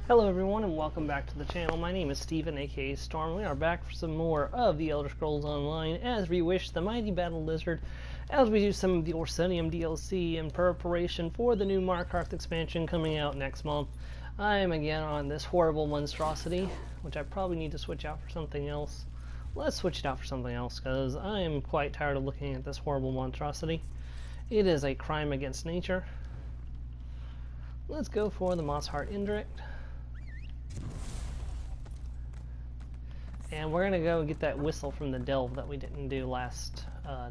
Hello everyone and welcome back to the channel. My name is Steven, aka Storm. We are back for some more of the Elder Scrolls Online as Reewish, the Mighty Battle Lizard, as we do some of the Orsinium DLC in preparation for the new Markarth expansion coming out next month. I am again on this horrible monstrosity, which I probably need to switch out for something else. Let's switch it out for something else because I am quite tired of looking at this horrible monstrosity. It is a crime against nature. Let's go for the Moss Heart Indirect. And we're going to go get that whistle from the delve that we didn't do last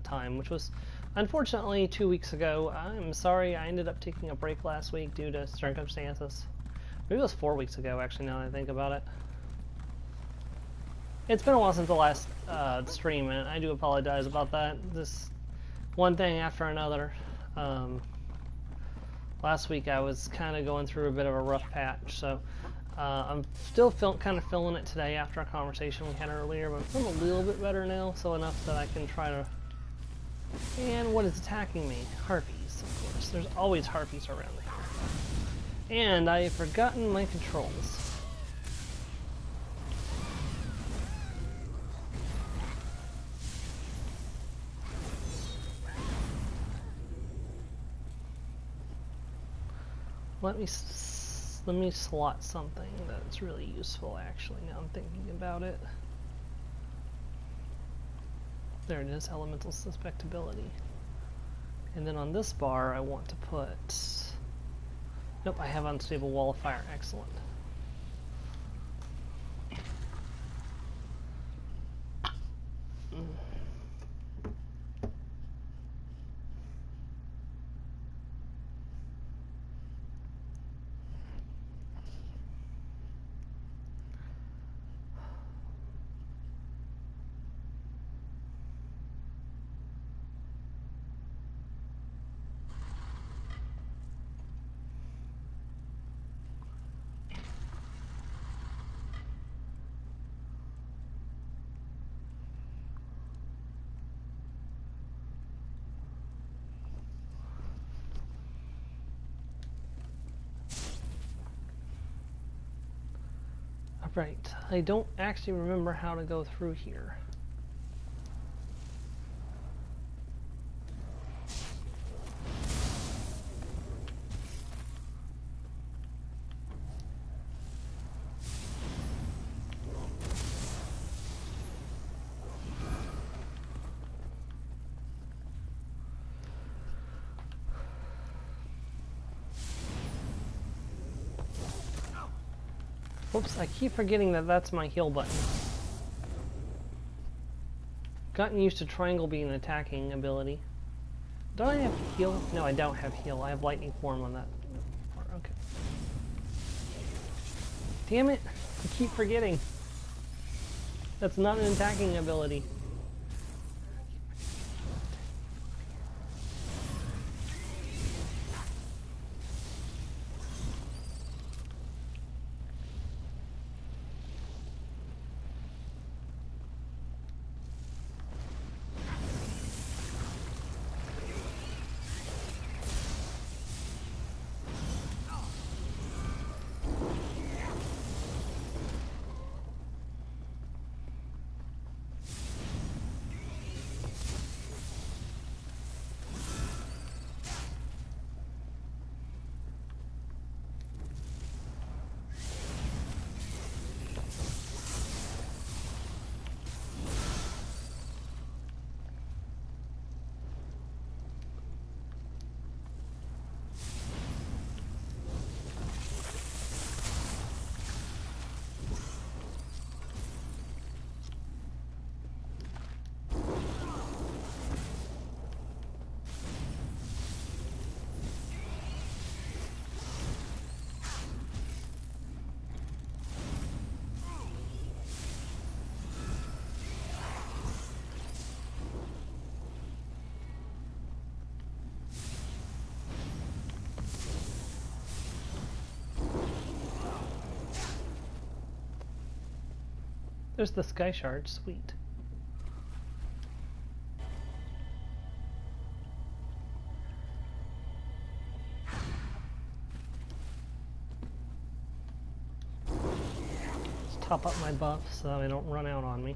time, which was unfortunately 2 weeks ago. I'm sorry I ended up taking a break last week due to circumstances. Maybe it was 4 weeks ago, actually, now that I think about it. It's been a while since the last stream, and I do apologize about that. This one thing after another. Last week I was kind of going through a bit of a rough patch, so I'm still kind of feeling it today after a conversation we had earlier, but I'm feeling a little bit better now, so enough that I can try to... And what is attacking me? Harpies, of course. There's always harpies around here. And I have forgotten my controls. Let me slot something that's really useful, actually, now I'm thinking about it. There it is, elemental suspectability. And then on this bar, I want to put... Nope, I have unstable wall of fire. Excellent. Right, I don't actually remember how to go through here. Whoops, I keep forgetting that that's my heal button. Gotten used to triangle being an attacking ability. Don't I have heal? No, I don't have heal. I have lightning form on that. Okay. Damn it! I keep forgetting. That's not an attacking ability. There's the sky shard, sweet. top up my buffs so they don't run out on me.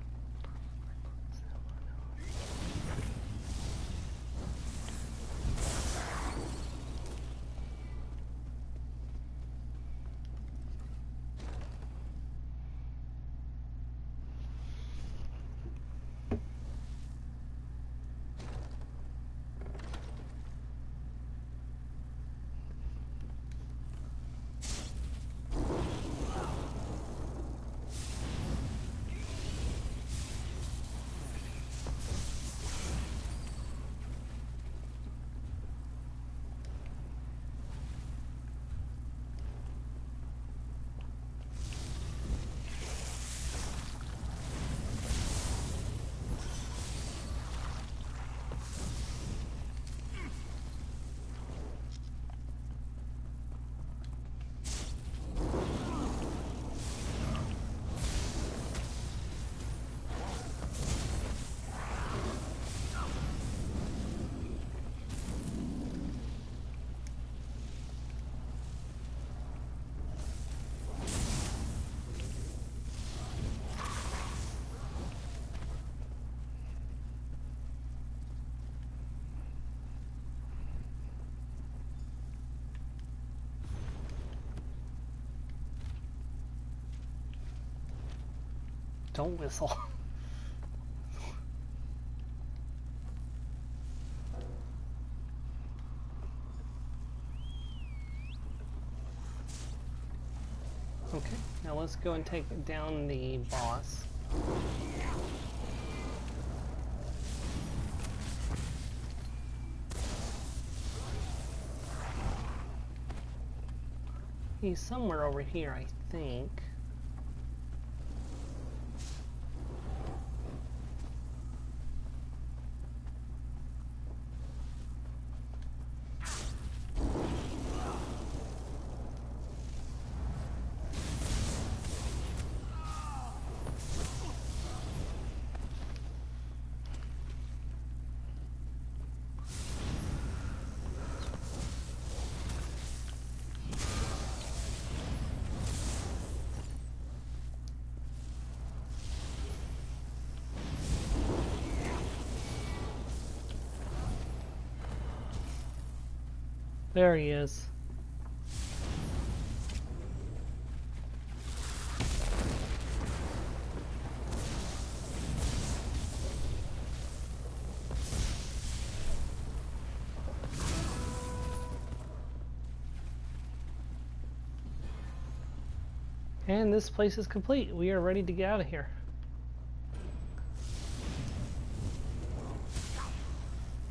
Don't whistle. Okay, now let's go and take down the boss. He's somewhere over here, I think. There he is. And this place is complete. We are ready to get out of here.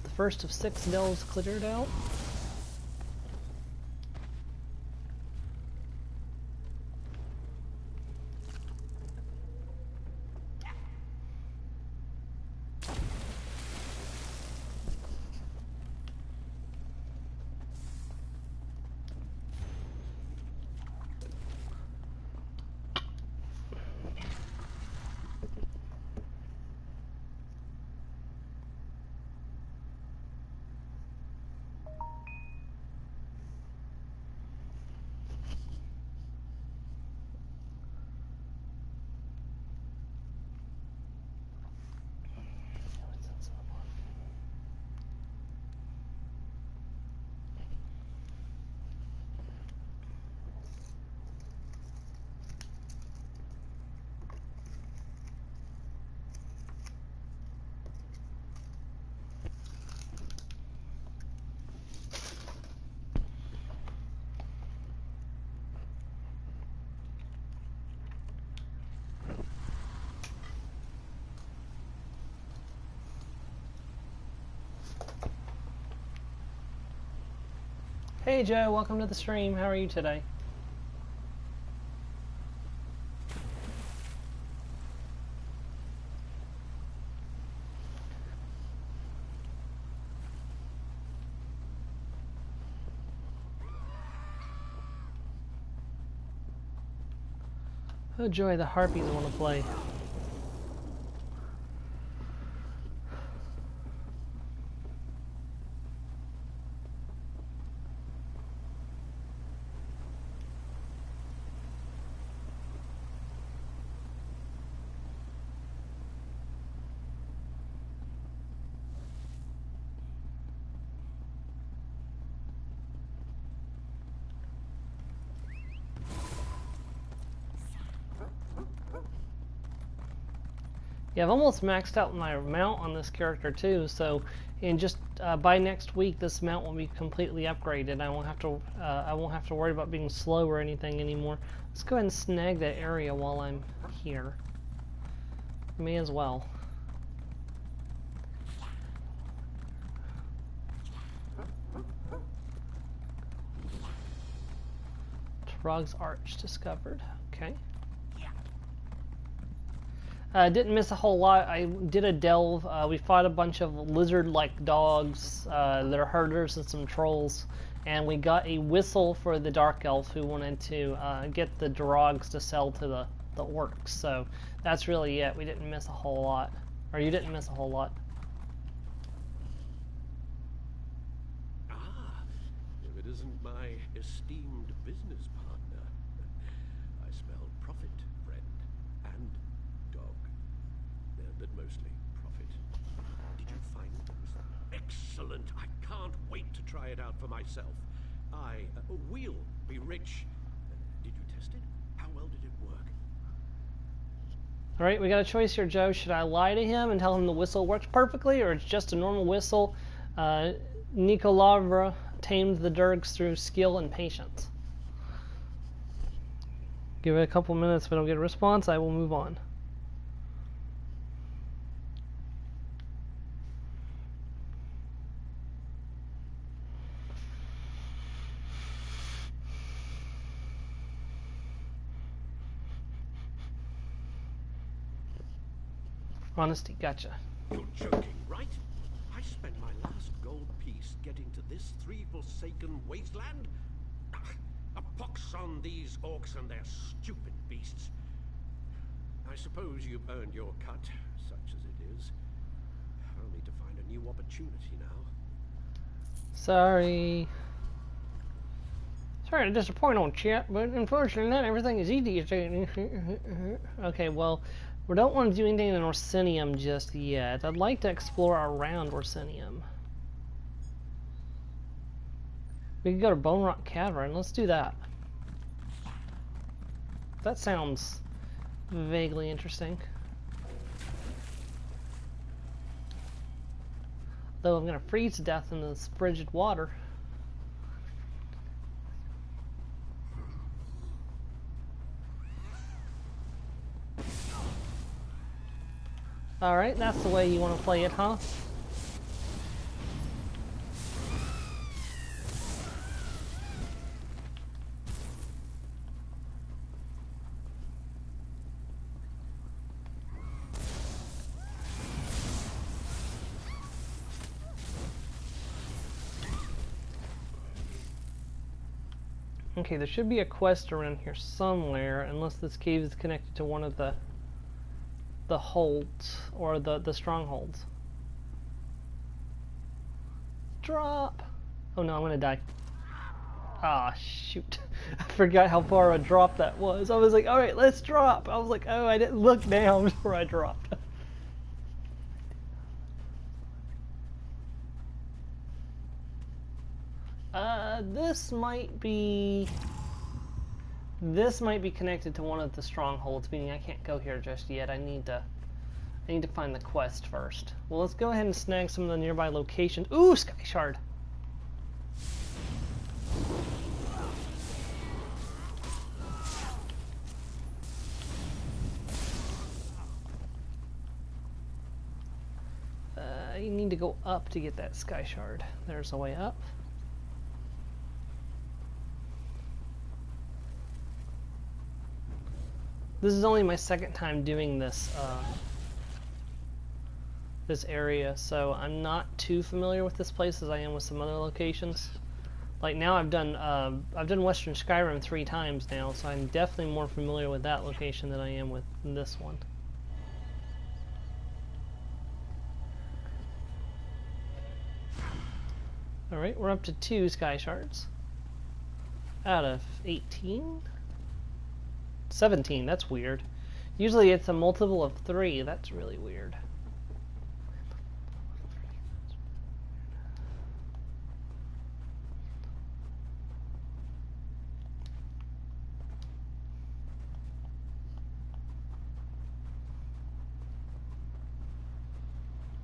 The first of 6 delves cleared out. Hey Joe, welcome to the stream. How are you today? Oh joy, the harpies want to play. Yeah, I've almost maxed out my mount on this character too, so in just by next week this mount will be completely upgraded. I won't have to worry about being slow or anything anymore. Let's go ahead and snag that area while I'm here. May as well. Trog's Arch discovered. Okay. Didn't miss a whole lot. I did a delve. We fought a bunch of lizard-like dogs that are herders and some trolls. And we got a whistle for the Dark Elf who wanted to get the drogs to sell to the orcs. So that's really it. We didn't miss a whole lot. Or you didn't miss a whole lot. Ah, if it isn't my esteemed business partner. I smell profit, friend, and dog. But mostly profit. Did you find those? Excellent! I can't wait to try it out for myself. We'll be rich. Did you test it? How well did it work? Alright, we got a choice here, Joe. Should I lie to him and tell him the whistle works perfectly, or it's just a normal whistle? Nikolavra tamed the Durgs through skill and patience. Give it a couple minutes. If I don't get a response, I will move on. Honesty, gotcha. You're joking, right? I spent my last gold piece getting to this three-forsaken wasteland? A pox on these orcs and their stupid beasts. I suppose you've earned your cut, such as it is. I'll need to find a new opportunity now. Sorry. Sorry to disappoint on chat, but unfortunately not everything is easy. Okay, well, we don't want to do anything in Orsinium just yet. I'd like to explore around Orsinium. We could go to Bone Rock Cavern. Let's do that. That sounds vaguely interesting. Though I'm going to freeze to death in this frigid water. Alright, that's the way you want to play it, huh? Okay, there should be a quest around here somewhere, unless this cave is connected to one of the holds, or the strongholds. Drop! Oh no, I'm gonna die. Ah, shoot. I forgot how far a drop that was. I was like, alright, let's drop! I was like, oh, I didn't look down before I dropped. This might be connected to one of the strongholds, meaning I can't go here just yet. I need to find the quest first. Well, let's go ahead and snag some of the nearby locations. Ooh, Sky Shard! You need to go up to get that Sky Shard. There's a way up. This is only my second time doing this this area, so I'm not too familiar with this place as I am with some other locations. Like now I've done Western Skyrim 3 times now, so I'm definitely more familiar with that location than I am with this one. Alright, we're up to 2 Sky Shards. Out of 18? 17, that's weird. Usually it's a multiple of 3, that's really weird.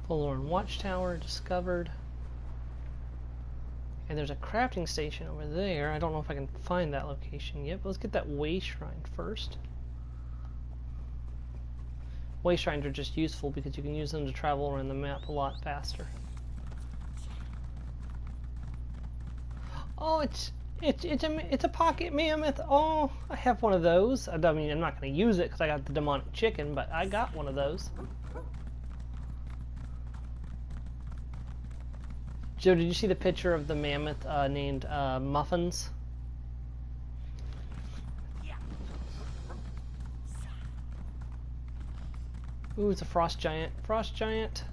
Forlorn Watchtower discovered. And there's a crafting station over there. I don't know if I can find that location yet, but let's get that way shrine first. Way shrines are just useful because you can use them to travel around the map a lot faster. Oh, it's a pocket mammoth. Oh, I have one of those. I mean, I'm not going to use it because I got the demonic chicken, but I got one of those. Joe, did you see the picture of the mammoth named Muffins? Ooh, it's a frost giant. Frost giant.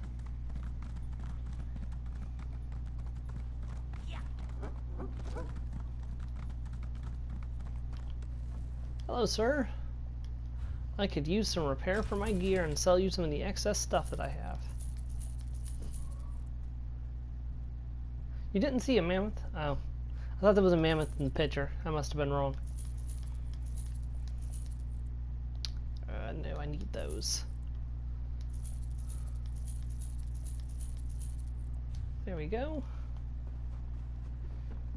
Hello, sir. I could use some repair for my gear and sell you some of the excess stuff that I have. You didn't see a mammoth? Oh. I thought there was a mammoth in the picture. I must have been wrong. No, I need those. There we go.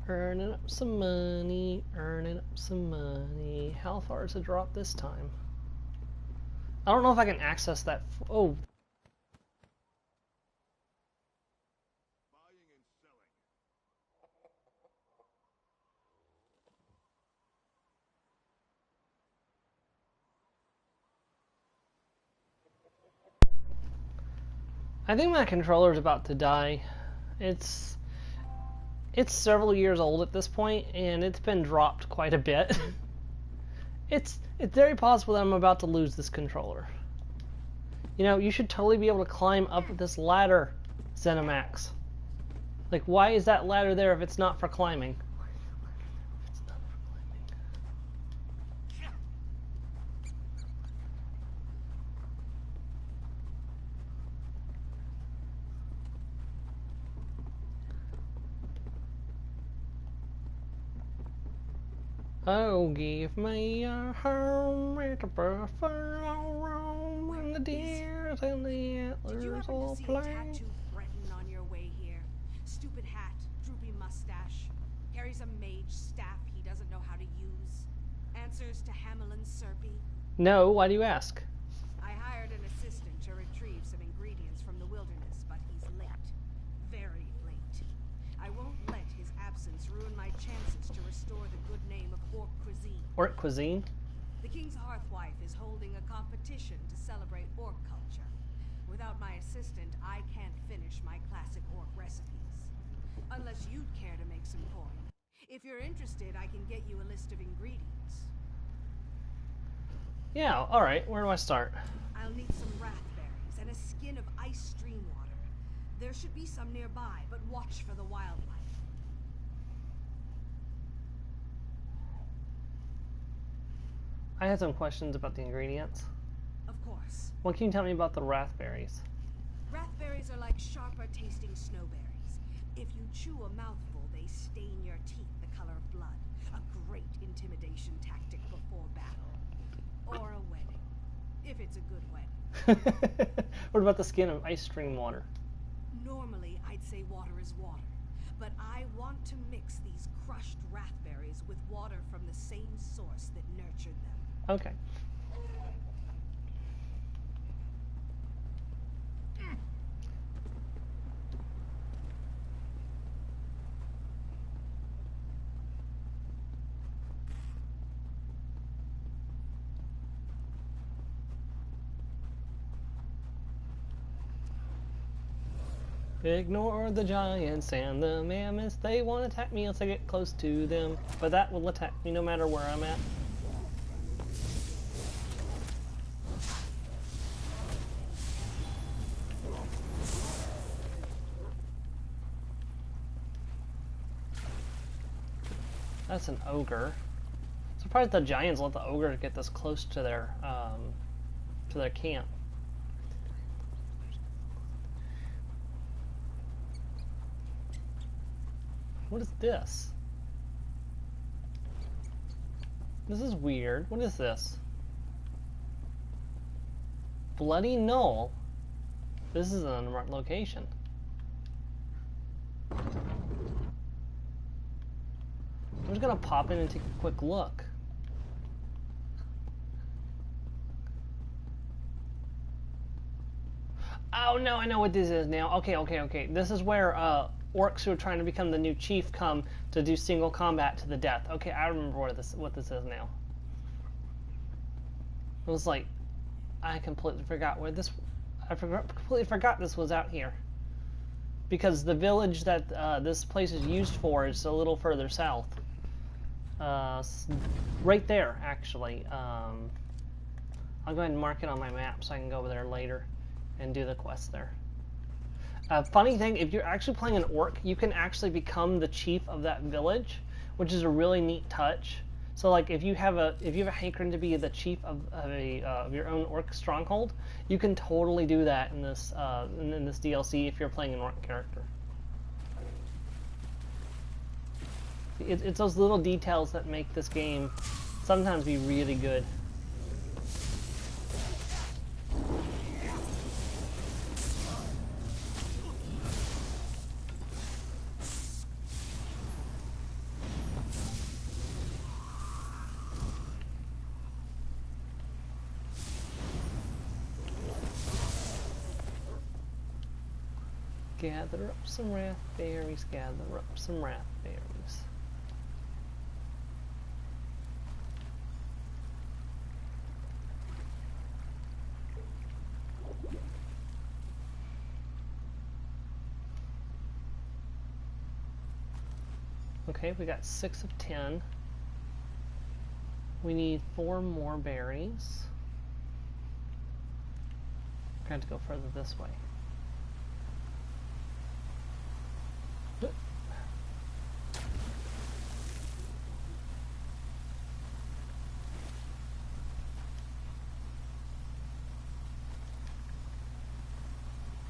Earning up some money, earning up some money. How far is the drop this time? I don't know if I can access that. Oh. I think my controller is about to die. It's several years old at this point, and it's been dropped quite a bit. It's very possible that I'm about to lose this controller. You know, you should totally be able to climb up this ladder, Zenimax. Like, why is that ladder there if it's not for climbing? Oh, give me a home with a buffalo roam and the deers and the antlers all play. Did you happen to see a tattoo threaten on your way here? Stupid hat, droopy mustache, carries a mage staff he doesn't know how to use, answers to Hamelin Serpy. No, why do you ask? I hired an assistant to retrieve some ingredients from the wilderness, but he's late. Very late. I won't let his absence ruin my chances to restore the good name of Orc cuisine. Orc cuisine? The King's Hearthwife is holding a competition to celebrate Orc culture. Without my assistant, I can't finish my classic Orc recipes. Unless you'd care to make some coin. If you're interested, I can get you a list of ingredients. Yeah, alright. Where do I start? I'll need some raspberries and a skin of ice stream water. There should be some nearby, but watch for the wildlife. I had some questions about the ingredients. Of course. What can you tell me about the raspberries? Raspberries are like sharper tasting snowberries. If you chew a mouthful, they stain your teeth the color of blood. A great intimidation tactic before battle. Or a wedding. If it's a good wedding. What about the skin of ice stream water? Normally, I'd say water is water. But I want to mix these crushed raspberries with water from the same source that nurtured them. Okay. Ignore the giants and the mammoths. They won't attack me unless I get close to them. But that will attack me no matter where I'm at. That's an ogre. Surprised the giants let the ogre get this close to their camp. What is this? This is weird. What is this? Bloody Knoll. This is an unmarked location. I'm just gonna pop in and take a quick look. Oh no, I know what this is now. Okay. This is where orcs who are trying to become the new chief come to do single combat to the death. Okay, I remember what this is now. It was like, I completely forgot where this. Completely forgot this was out here. Because the village that this place is used for is a little further south. Right there, actually. I'll go ahead and mark it on my map so I can go over there later and do the quest there. Funny thing, if you're actually playing an orc, you can actually become the chief of that village, which is a really neat touch. So, like, if you have a hankering to be the chief of your own orc stronghold, you can totally do that in this DLC if you're playing an orc character. It's those little details that make this game sometimes be really good. Gather up some raspberries, gather up some raspberries. Okay, we got 6 of 10. We need 4 more berries. We're going to go further this way.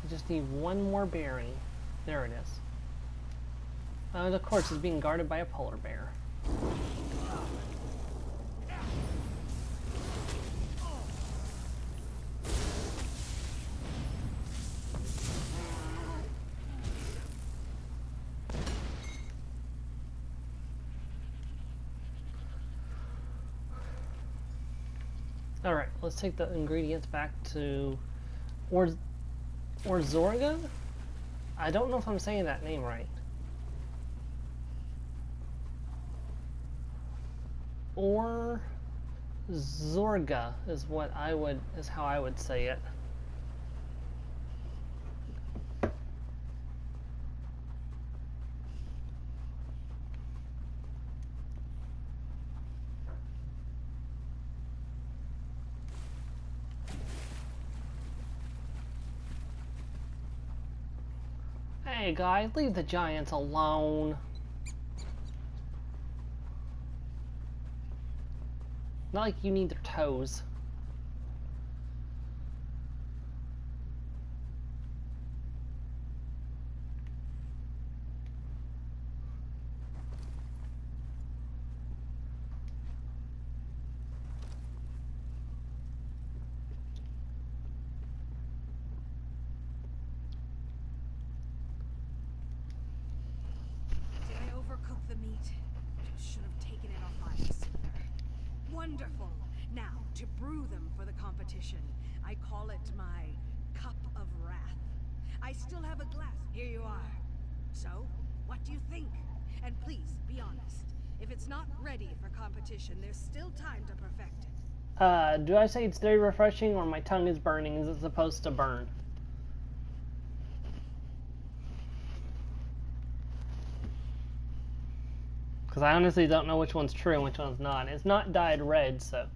I just need 1 more berry. There it is. Of course, it's being guarded by a polar bear. Alright, let's take the ingredients back to Orzorga? I don't know if I'm saying that name right. Orzorga is how I would say it. Hey guys, leave the giants alone. Not like you need their toes. Did I overcook the meat? Should have taken it off ice. Wonderful. Now, to brew them for the competition, I call it my cup of wrath. I still have a glass. Here you are. So, what do you think? And please, be honest. If it's not ready for competition, there's still time to perfect it. Do I say it's very refreshing or my tongue is burning? Is it supposed to burn? Because I honestly don't know which one's true and which one's not. It's not dyed red, so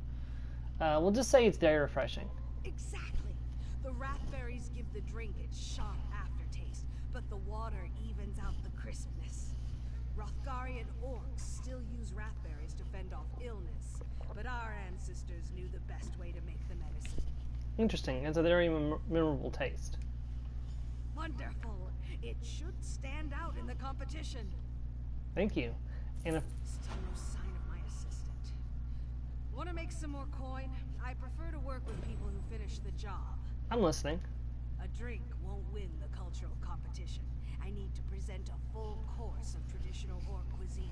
we'll just say it's very refreshing. Exactly. The raspberries give the drink its sharp aftertaste, but the water evens out the crispness. Rothgarian orcs still use raspberries to fend off illness, but our ancestors knew the best way to make the medicine. Interesting. It's a very memorable taste. Wonderful. It should stand out in the competition. Thank you. And if Still no sign of my assistant. Want to make some more coin? I prefer to work with people who finish the job. I'm listening. A drink won't win the cultural competition. I need to present a full course of traditional orc cuisine.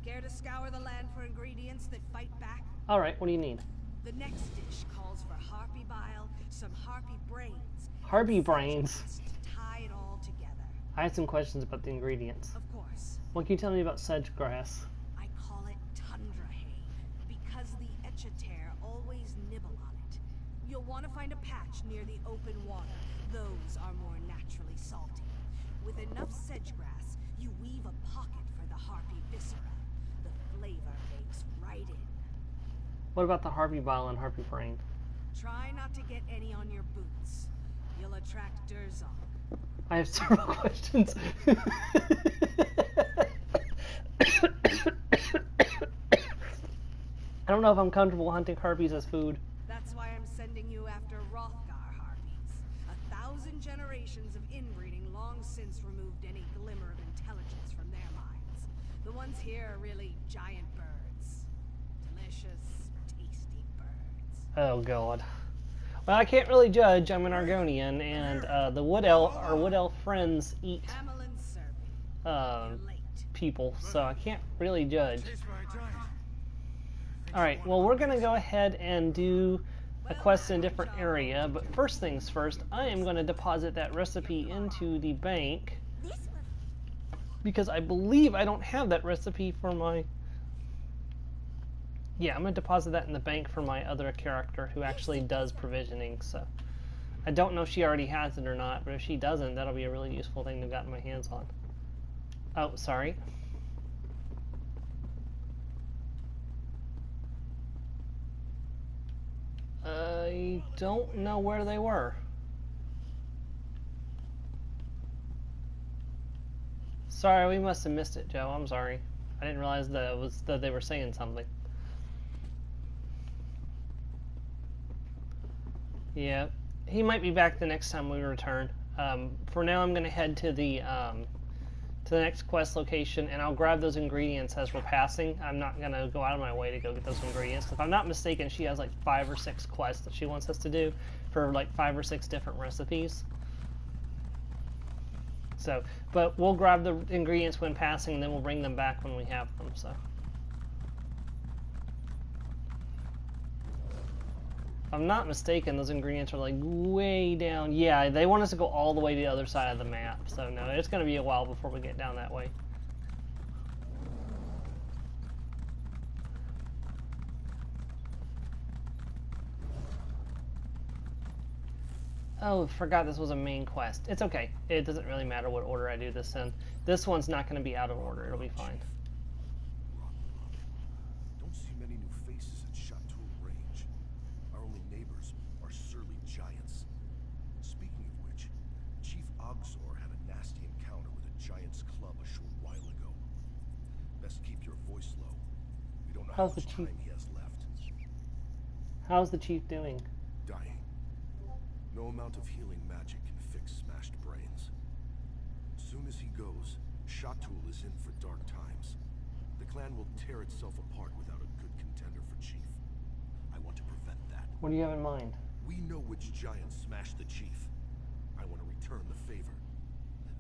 Care to scour the land for ingredients that fight back? Alright, what do you need? The next dish calls for harpy bile, some harpy brains. Harpy and brains? sedge grass to tie it all together. I had some questions about the ingredients. Of course. What can you tell me about sedge grass? I call it tundra hay, because the Echater always nibble on it. You'll want to find a patch near the open water. Those are more naturally salty. With enough sedge grass, you weave a pocket for the harpy viscera. The flavor bakes right in. What about the harpy bile and harpy brain? Try not to get any on your boots. You'll attract Durzon. I have several questions. I don't know if I'm comfortable hunting harpies as food. That's why I'm sending you after Rothgar harpies. 1,000 generations of inbreeding long since removed any glimmer of intelligence from their minds. The ones here are really giant birds. Delicious, tasty birds. Oh god. Well, I can't really judge. I'm an Argonian, and the wood elf friends eat Hamelin Serby. You're late. people, so I can't really judge. Alright, well, we're gonna go ahead and do a quest in a different area, but first things first, I am going to deposit that recipe into the bank, because I believe I don't have that recipe for my... Yeah, I'm going to deposit that in the bank for my other character who actually does provisioning, so... I don't know if she already has it or not, but if she doesn't, that'll be a really useful thing to have gotten my hands on. Oh, sorry. I don't know where they were. Sorry, we must have missed it, Joe. I'm sorry. I didn't realize that they were saying something. Yeah, he might be back the next time we return. For now, I'm going to head to the next quest location, and I'll grab those ingredients as we're passing. I'm not going to go out of my way to go get those ingredients. If I'm not mistaken, she has like 5 or 6 quests that she wants us to do for like 5 or 6 different recipes. So, but we'll grab the ingredients when passing, and then we'll bring them back when we have them, so. If I'm not mistaken, those ingredients are like way down. Yeah, they want us to go all the way to the other side of the map. So no, it's going to be a while before we get down that way. Oh, forgot this was a main quest. It's okay. It doesn't really matter what order I do this in. This one's not going to be out of order. It'll be fine. Don't see many new faces at Chateau Range. Our only neighbors are surly giants. Speaking of which, Chief Ogzor had a nasty encounter with a giant's club a short while ago. Best keep your voice low. We don't know how much time he has left. How's the chief doing? Dying. No amount of healing magic can fix smashed brains. Soon as he goes, Chateau is in for dark times. The clan will tear itself apart without a good contender for chief. I want to prevent that. What do you have in mind? We know which giant smashed the chief. I want to return the favor.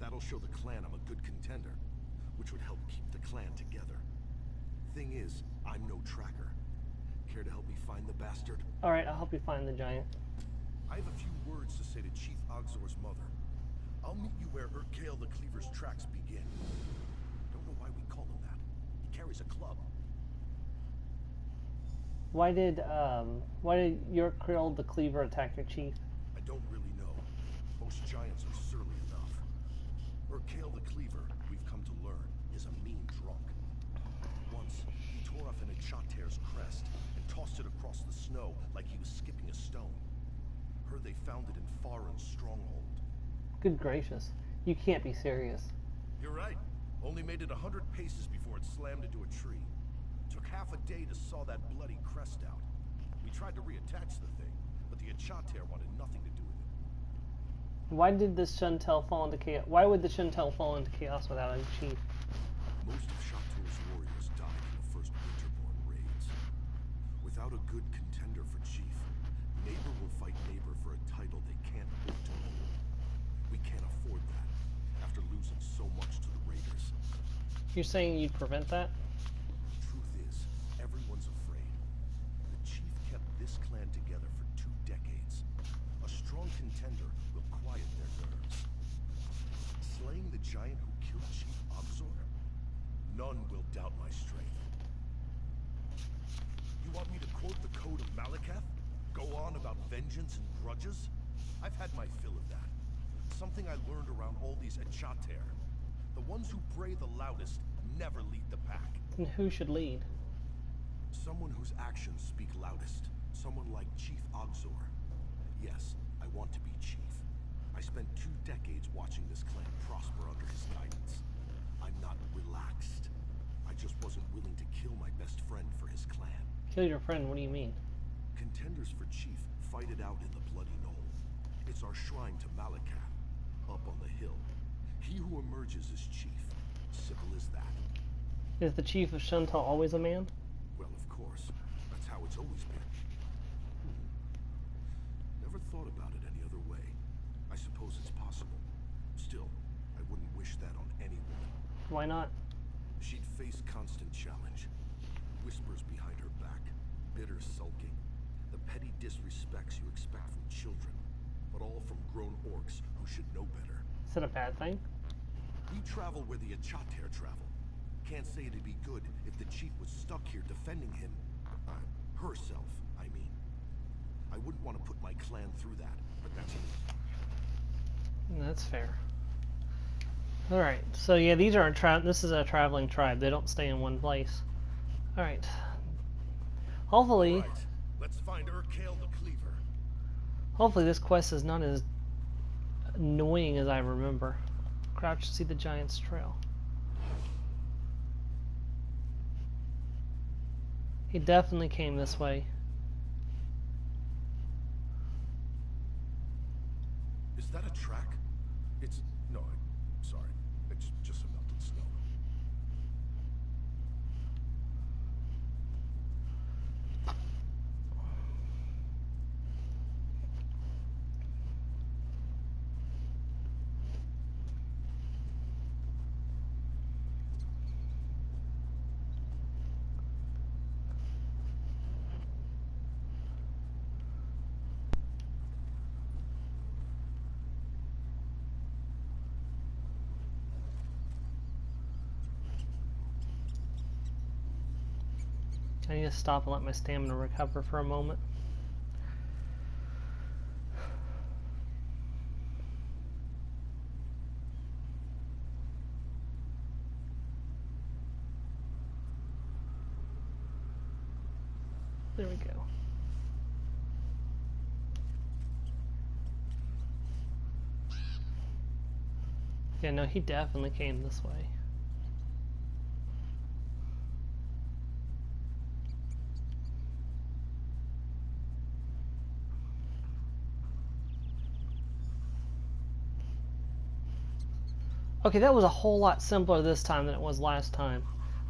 That'll show the clan I'm a good contender, which would help keep the clan together. Thing is, I'm no tracker. Care to help me find the bastard? Alright, I'll help you find the giant. I have a few words to say to Chief Ogzor's mother. I'll meet you where Urkale the Cleaver's tracks begin. Don't know why we call him that. He carries a club. Why did Urkale the Cleaver attack your chief? I don't really know. Most giants are surly enough. Urkale the Cleaver, we've come to learn, is a mean drunk. Once, he tore off an Echater's crest and tossed it across the snow like he was skipping a stone. Heard they found it in Farin's stronghold. Good gracious. You can't be serious. You're right. Only made it 100 paces before it slammed into a tree. Took half a day to saw that bloody crest out. We tried to reattach the thing, but the Echater wanted nothing to do with it. Why did the Shuntel fall into chaos? Why would the Shuntel fall into chaos without a chief? Most of Chateau's warriors died in the first Winterborn raids. Without a good contender for chief, Neighbor will fight neighbor for a title they can't hope to hold. We can't afford that, after losing so much to the raiders. You're saying you'd prevent that? Truth is, everyone's afraid. The chief kept this clan together for 2 decades. A strong contender will quiet their nerves. Slaying the giant who killed Chief Ogzor? None will doubt my strength. You want me to quote the Code of Malakath? Go on about vengeance and grudges? I've had my fill of that. Something I learned around all these Echater. The ones who bray the loudest never lead the pack. And who should lead? Someone whose actions speak loudest. Someone like Chief Ogzor. Yes, I want to be chief. I spent 2 decades watching this clan prosper under his guidance. I'm not relaxed. I just wasn't willing to kill my best friend for his clan. Kill your friend, what do you mean? Contenders for chief fight it out in the Bloody Knoll. It's our shrine to Malakath, up on the hill. He who emerges as chief. Simple as that. Is the chief of Shuntal always a man? Well, of course. That's how it's always been. Never thought about it any other way. I suppose it's possible. Still, I wouldn't wish that on any woman. Why not? She'd face constant challenge. Whispers behind her back. Bitter sulking. The petty disrespects you expect from children. But all from grown orcs who should know better. Is it a bad thing? We travel where the Echater travel. Can't say it'd be good if the chief was stuck here defending him. Herself, I mean. I wouldn't want to put my clan through that, but that's me. That's fair. Alright, so yeah, these are this is a traveling tribe. They don't stay in one place. Alright. Hopefully... Right. Let's find Urkale the Cleaver. Hopefully this quest is not as annoying as I remember. Crouch to see the giant's trail. He definitely came this way. Is that a track? It's... no, I'm sorry. It's just some melted snow. I need to stop and let my stamina recover for a moment. There we go. Yeah, no, he definitely came this way. Okay, that was a whole lot simpler this time than it was last time.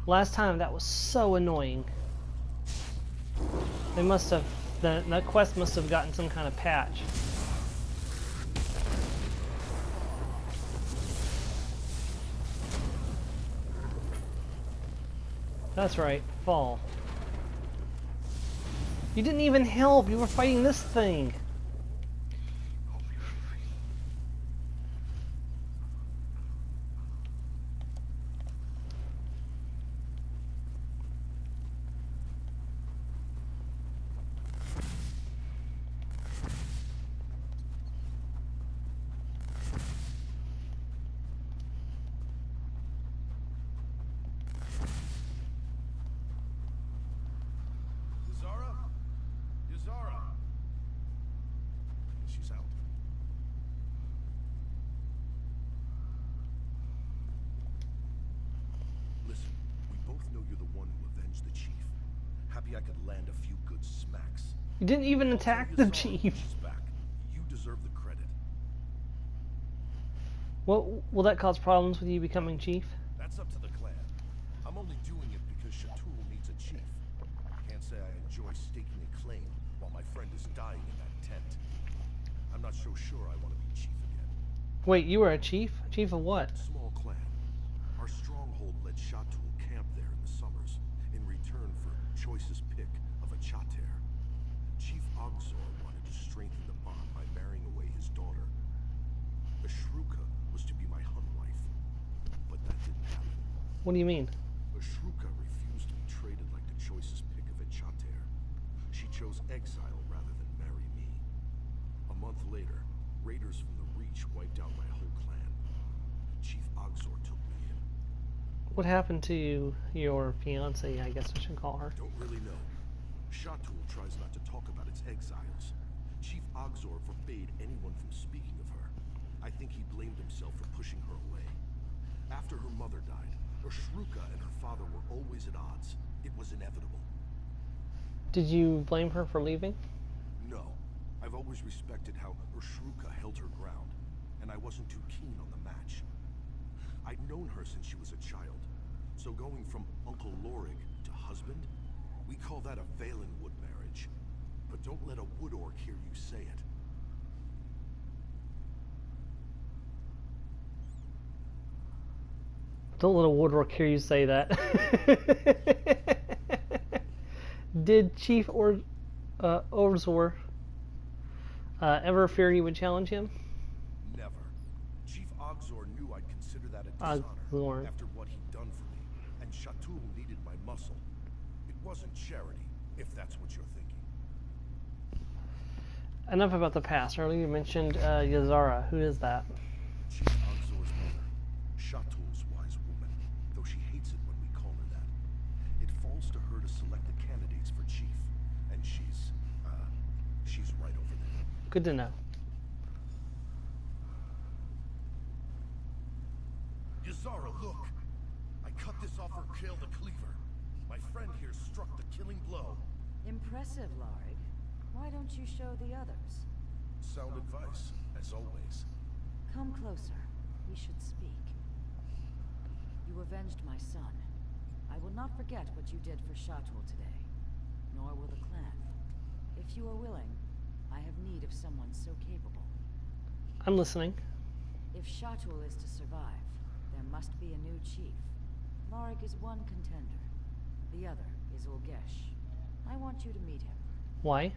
Last time that was so annoying. They must have, that quest must have gotten some kind of patch. That's right, fall. You didn't even help, you were fighting this thing. She's out. Listen, we both know you're the one who avenged the chief. Happy I could land a few good smacks. You didn't even attack the chief. She's back. You deserve the credit. Well, will that cause problems with you becoming chief? That's up to the clan. I'm only doing it because Shatul needs a chief. Can't say I enjoy staking a claim while my friend is dying in that tent. I'm not so sure I want to be chief again. Wait, you were a chief? Chief of what? Small clan. Our stronghold let Shatul camp there in the summers, in return for choicest pick of a chater. Chief Ogzor wanted to strengthen the bond by marrying away his daughter. Ashruka was to be my hun wife, but that didn't happen. What do you mean? Ashruka refused to be traded like the choicest pick of a chater. She chose exile rather than marry me. A month later, raiders from the Reach wiped out my whole clan. Chief Ogzor took me in. What happened to your fiancée, I guess I should call her? Don't really know. Shatul tries not to talk about its exiles. Chief Ogzor forbade anyone from speaking of her. I think he blamed himself for pushing her away. After her mother died, Ashruka and her father were always at odds. It was inevitable. Did you blame her for leaving? No. I've always respected how Ashruka held her ground, and I wasn't too keen on the match. I'd known her since she was a child, so going from Uncle Lorig to husband, we call that a Valenwood marriage. But don't let a wood orc hear you say it. Don't let a woodwork hear you say that. Did Chief Orzor ever fear you would challenge him? Never. Chief Ogzor knew I'd consider that a Ogzor. dishonor after what he'd done for me, and Shatul needed my muscle. It wasn't charity, if that's what you're thinking. Enough about the past. Earlier you mentioned Yazara. Who is that? Chief Ogzor's mother. Shatul's wise woman, though she hates it when we call her that. It falls to her to select the candidates for chief, and she's right over there. Good to know. Yazara, look! I cut this off her Kale the Cleaver. My friend here struck the killing blow. Impressive, Lorig. Why don't you show the others? Sound advice, as always. Come closer. We should speak. You avenged my son. I will not forget what you did for Shatul today, nor will the clan. If you are willing, I have need of someone so capable. I'm listening. If Shatul is to survive, there must be a new chief. Lorig is one contender. The other is Ulgesh. I want you to meet him. Why?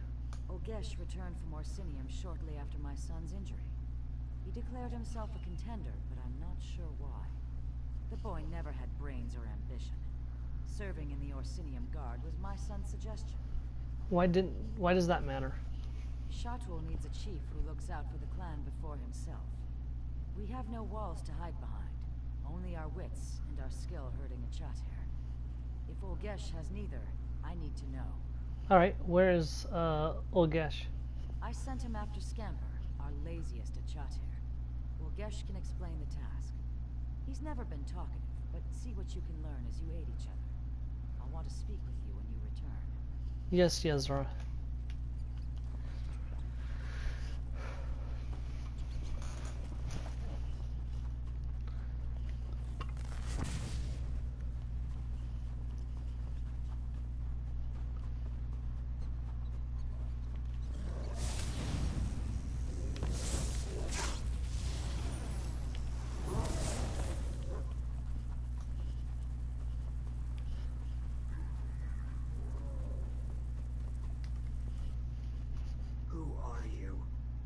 Ulgesh returned from Orsinium shortly after my son's injury. He declared himself a contender, but I'm not sure why. The boy never had brains or ambition. Serving in the Orsinium Guard was my son's suggestion. Why does that matter? Shatul needs a chief who looks out for the clan before himself. We have no walls to hide behind, only our wits and our skill herding a chater. If Ulgesh has neither, I need to know. Alright, where is Ulgesh? I sent him after Scamper, our laziest at chater. Ulgesh can explain the task. He's never been talkative, but see what you can learn as you aid each other. I'll want to speak with you when you return. Yes, Yazra.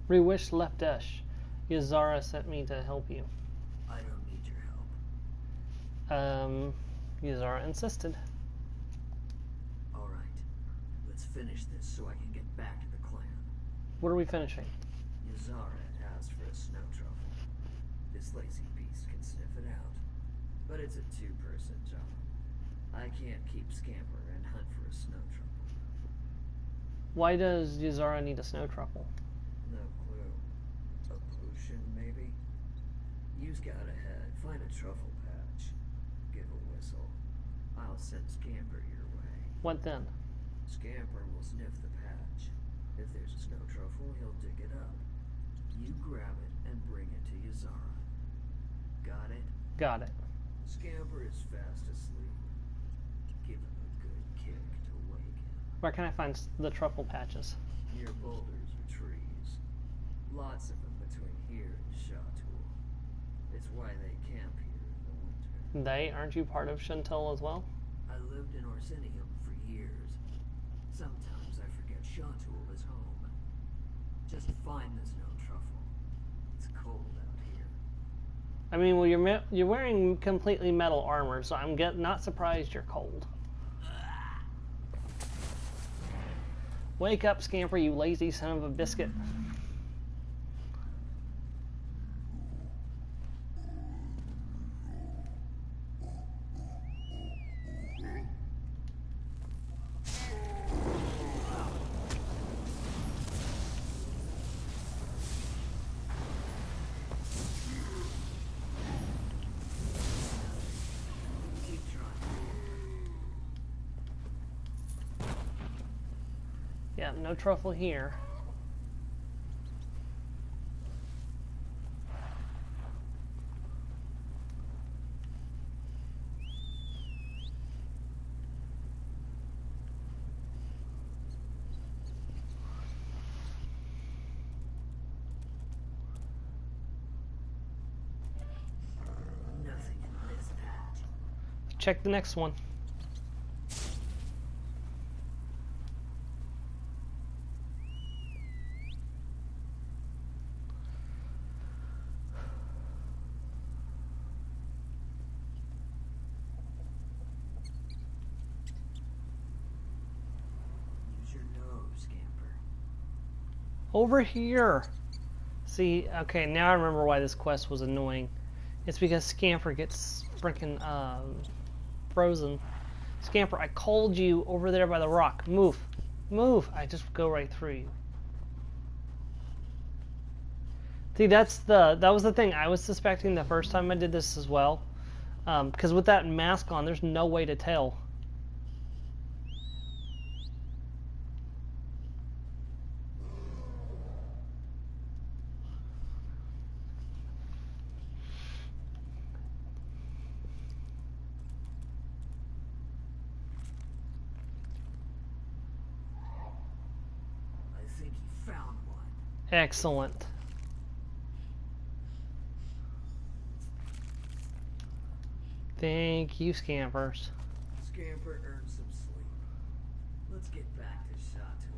Reewish Leptesh. Yazara sent me to help you. I don't need your help. Yazara insisted. Alright. Let's finish this so I can get back to the clan. What are we finishing? Yazara asked for a snow truffle. This lazy beast can sniff it out. But it's a two-person job. I can't keep Scamper and hunt for a snow truffle. Why does Yazara need a snow truffle? No clue. A potion, maybe? You scout ahead, find a truffle patch. Give a whistle. I'll send Scamper your way. What then? Scamper will sniff the patch. If there's a snow truffle, he'll dig it up. You grab it and bring it to Yazara. Got it? Got it. Scamper is fast asleep. Give him a good kick to wake him. Where can I find the truffle patches? Near boulders or trees. Lots of them between here and Chateau. It's why they camp here in the winter. They? Aren't you part of Chantel as well? I lived in Orsinium for years. Sometimes I forget Chateau is home. Just find the snow truffle. It's cold out here. I mean, well, you're wearing completely metal armor, so I'm not surprised you're cold. Wake up, Scamper, you lazy son of a biscuit. Yeah, no truffle here. Nothing in this patch. Check the next one. Use your nose, Scamper. Over here. See, okay, now I remember why this quest was annoying. It's because Scamper gets freaking frozen. Scamper, I called you over there by the rock. Move. Move. I just go right through you. See, that was the thing I was suspecting the first time I did this as well. Because with that mask on, there's no way to tell. I think he found one. Excellent. Thank you, Scampers. Scamper earned some sleep. Let's get back to Chateau.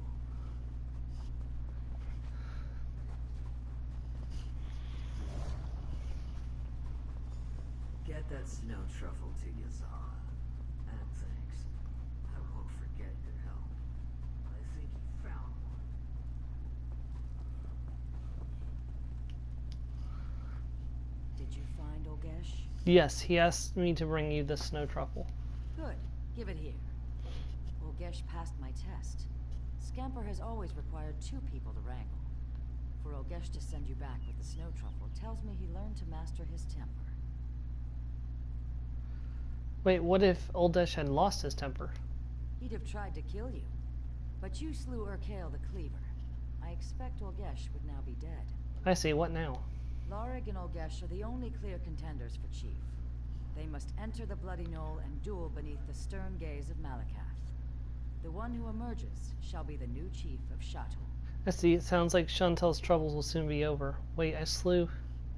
Get that snow truffle to Yazara. And thanks. I won't forget your help. I think he found one. Did you find Olgesh? Yes, he asked me to bring you the snow truffle. Good. Give it here. Olgesh passed my test. Scamper has always required 2 people to wrangle. For Olgesh to send you back with the snow truffle tells me he learned to master his temper. Wait, what if Oldesh had lost his temper? He'd have tried to kill you. But you slew Urkael the Cleaver. I expect Olgesh would now be dead. I see, what now? Lorig and Olgesh are the only clear contenders for Chief. They must enter the Bloody Knoll and duel beneath the stern gaze of Malakath. The one who emerges shall be the new Chief of Chateau. I see, it sounds like Chantel's troubles will soon be over. Wait, I slew...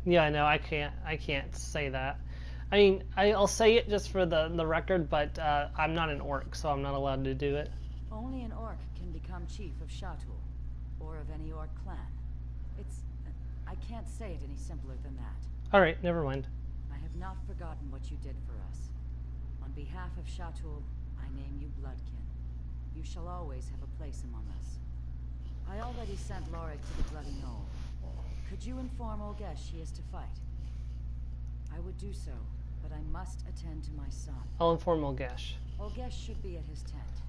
Yeah, I know, I can't say that. I mean, I'll say it just for the record, but I'm not an orc, so I'm not allowed to do it. Only an orc can become Chief of Chateau, or of any orc clan. It's... I can't say it any simpler than that. Alright, never mind. I have not forgotten what you did for us. On behalf of Chateau, I name you Bloodkin. You shall always have a place among us. I already sent Lorig to the Bloody Knoll. Could you inform Olgesh he is to fight? I would do so, but I must attend to my son. I'll inform Olgesh. Olgesh should be at his tent.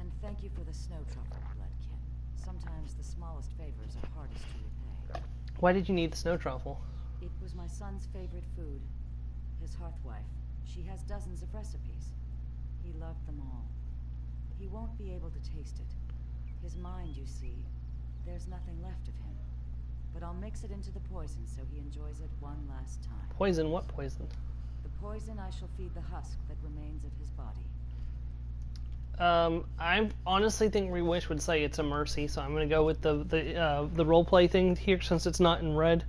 And thank you for the snow truffle, Bloodkin. Sometimes the smallest favors are hardest to repay. Why did you need the snow truffle? It was my son's favorite food. His hearthwife. She has dozens of recipes. He loved them all. He won't be able to taste it. His mind, you see, there's nothing left of him. But I'll mix it into the poison so he enjoys it one last time. Poison? What poison? The poison I shall feed the husk that remains of his body. I honestly think Reewish would say it's a mercy, so I'm gonna go with the role play thing here since it's not in red.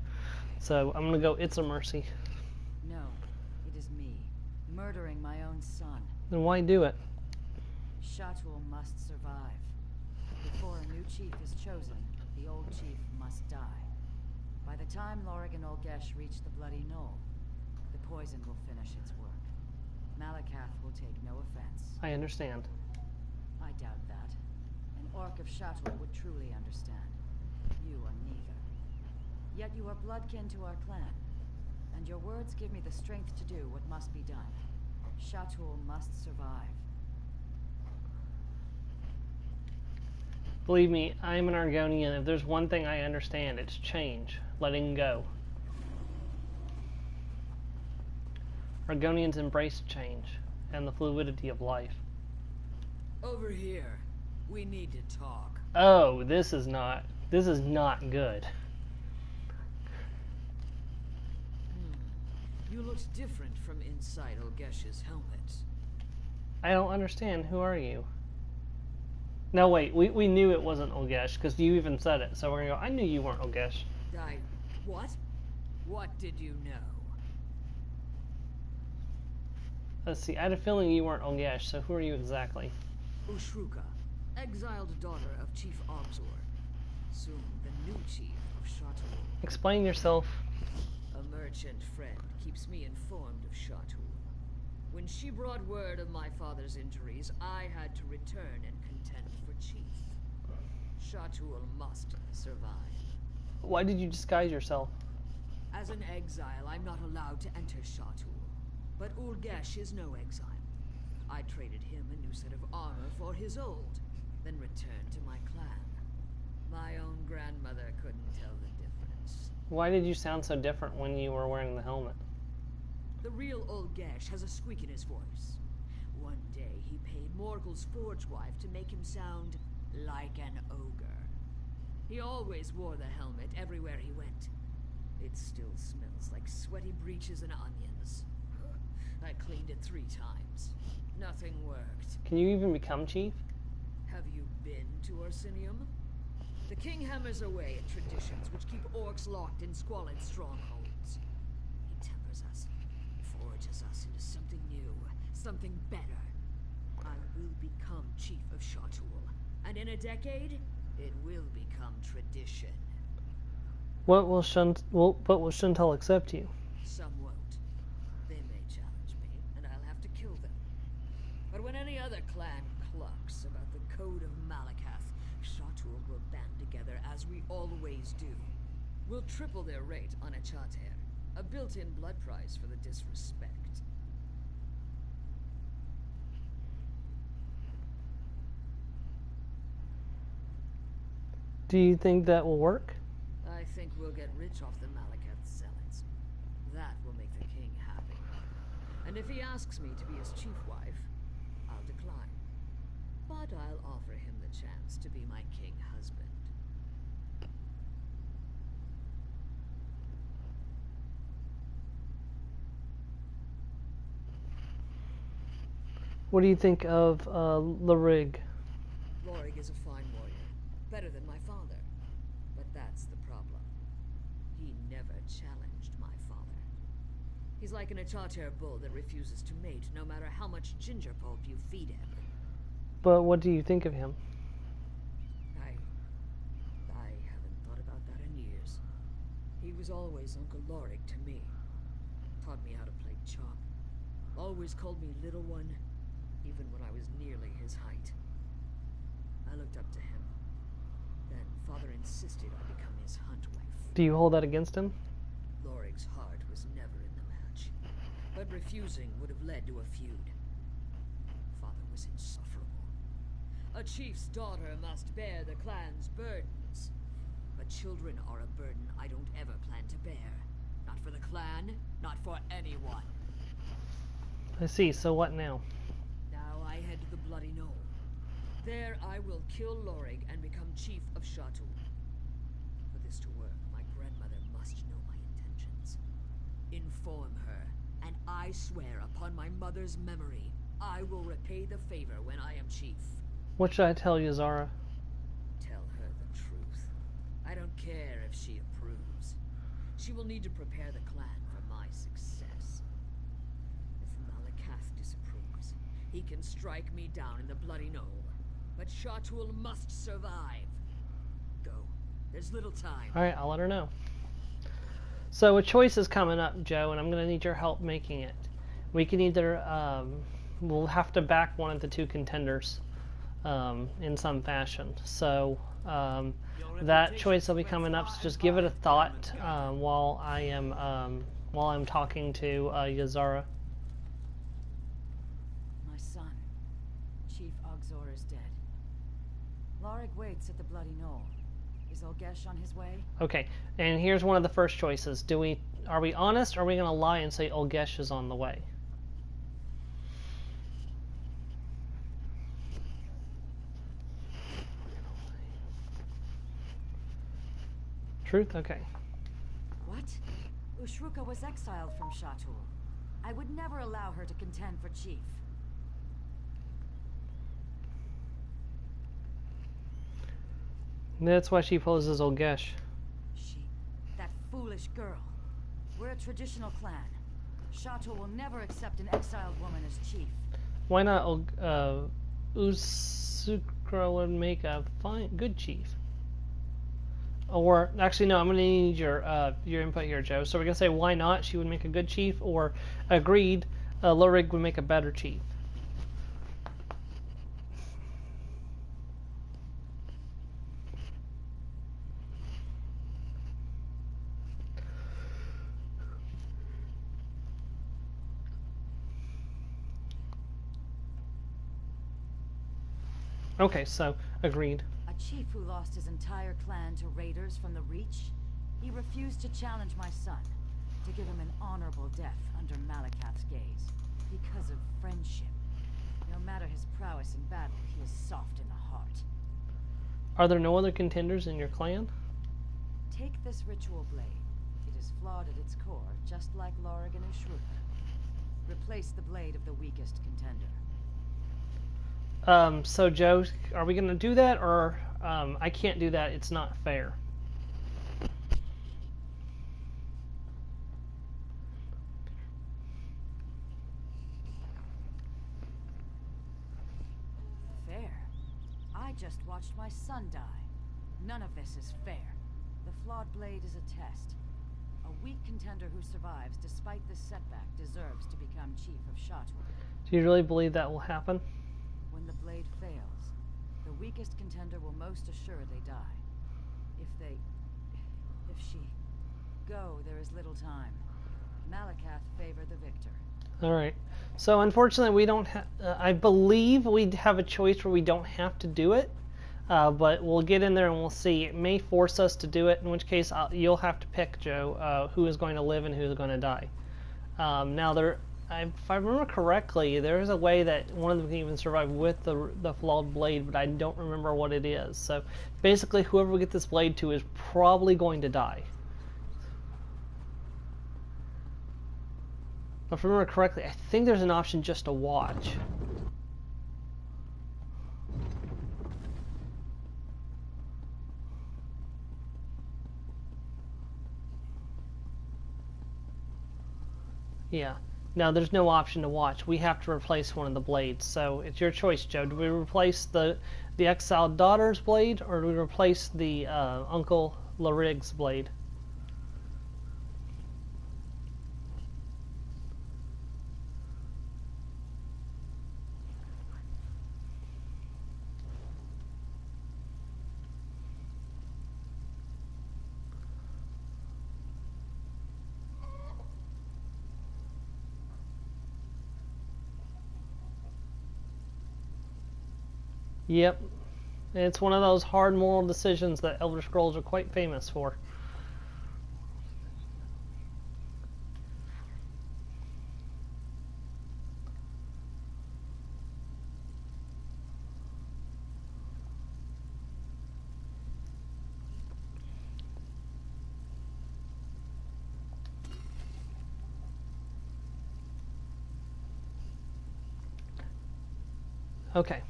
So I'm gonna go it's a mercy. No, it is me, murdering my own son. Then why do it? Shatul must survive. Before a new chief is chosen, the old chief must die. By the time Lorig and Olgesh reach the Bloody Knoll, the poison will finish its work. Malakath will take no offense. I understand. I doubt that. An orc of Shatul would truly understand. You are neither. Yet you are bloodkin to our clan, and your words give me the strength to do what must be done. Shatul must survive. Believe me, I am an Argonian. If there's one thing I understand, it's change. Letting go. Argonians embrace change and the fluidity of life. Over here. We need to talk. Oh, this is not good. You looked different from inside Olgesh's helmet. I don't understand. Who are you? No, wait. We knew it wasn't Olgesh because you even said it. So we're gonna go. I knew you weren't Olgesh. What? What did you know? Let's see. I had a feeling you weren't Olgesh. So who are you exactly? Ushruka, exiled daughter of Chief Obzor. Soon the new chief of Shatul. Explain yourself. A merchant friend keeps me informed of Shatul. When she brought word of my father's injuries, I had to return and contend for chief. Shatul must survive. Why did you disguise yourself? As an exile, I'm not allowed to enter Shatul. But Ulgesh is no exile. I traded him a new set of armor for his old, then returned to my clan. My own grandmother couldn't tell the difference. Why did you sound so different when you were wearing the helmet? The real Ulgesh has a squeak in his voice. One day he paid Morgul's forge wife to make him sound like an ogre. He always wore the helmet everywhere he went. It still smells like sweaty breeches and onions. I cleaned it 3 times. Nothing worked. Can you even become chief? Have you been to Orsinium? The king hammers away at traditions which keep orcs locked in squalid strongholds. He tempers us, forges us into something new, something better. I will become chief of Shatul, and in a decade, it will become tradition. But will Shuntal accept you? Some won't. They may challenge me, and I'll have to kill them. But when any other clan clucks about the code of Malakath, Shatul will band together as we always do. We'll triple their rate on a Chater, a built-in blood price for the disrespect. Do you think that will work? I think we'll get rich off the Malakath zealots. That will make the king happy. And if he asks me to be his chief wife, I'll decline. But I'll offer him the chance to be my king husband. What do you think of Lorig? Lorig is a fine warrior, better than my father. But that's the problem. He never challenged my father. He's like an Achater bull that refuses to mate no matter how much ginger pulp you feed him. But what do you think of him? I haven't thought about that in years. He was always Uncle Lorig to me. Taught me how to play chop. Always called me Little One, even when I was nearly his height. I looked up to him. Then Father insisted I become his hunt wife. Do you hold that against him? Lorig's heart was never in the match. But refusing would have led to a feud. Father was insufferable. A chief's daughter must bear the clan's burdens. But children are a burden I don't ever plan to bear. Not for the clan, not for anyone. I see. So what now? Now I head to the Bloody Knoll. There I will kill Lorig and become chief of Shatul. For this to work, my grandmother must know my intentions. Inform her, and I swear upon my mother's memory, I will repay the favor when I am chief. What should I tell you, Zara? Tell her the truth. I don't care if she approves. She will need to prepare the clan for my success. If Malakath disapproves, he can strike me down in the Bloody Knoll. But Shatul must survive. Go. There's little time. Alright, I'll let her know. So a choice is coming up, Joe, and I'm going to need your help making it. We can either, we'll have to back one of the two contenders in some fashion. So that choice will be coming up, so just give it a thought while I'm talking to Yazara. My son, Chief Ogzor, is dead. Lorig waits at the Bloody Knoll. Is Olgesh on his way? Okay, and here's one of the first choices. Are we honest, or are we going to lie and say Olgesh is on the way? Truth? Okay. What? Ushruka was exiled from Shatul. I would never allow her to contend for chief. That's why she poses Olgesh. That foolish girl. We're a traditional clan. Shatul will never accept an exiled woman as chief. Why not Usukra would make a good chief? Or, actually no, I'm going to need your input here, Joe. So we're going to say why not, she would make a good chief, or agreed, Lorig would make a better chief. Okay, so agreed. A chief who lost his entire clan to raiders from the Reach? He refused to challenge my son, to give him an honorable death under Malakath's gaze. Because of friendship. No matter his prowess in battle, he is soft in the heart. Are there no other contenders in your clan? Take this ritual blade. It is flawed at its core, just like Lorig and Ushruka. Replace the blade of the weakest contender. So Joe, are we going to do that, or I can't do that, it's not fair? Fair? I just watched my son die. None of this is fair. The flawed blade is a test. A weak contender who survives despite this setback deserves to become chief of Shatul. Do you really believe that will happen? When the blade fails, the weakest contender will most assuredly die. If she go, there is little time. Malakath favor the victor. Alright. So unfortunately we don't have, I believe we have a choice where we don't have to do it. But we'll get in there and we'll see. It may force us to do it, in which case you'll have to pick, Joe, who is going to live and who is going to die. Now, if I remember correctly, there is a way that one of them can even survive with the flawed blade, but I don't remember what it is. So basically, whoever we get this blade to is probably going to die. If I remember correctly, I think there's an option just to watch. Yeah. No, there's no option to watch. We have to replace one of the blades. So it's your choice, Joe. Do we replace the exiled daughter's blade, or do we replace the Uncle Lorig's blade? Yep. It's one of those hard moral decisions that Elder Scrolls are quite famous for. Okay.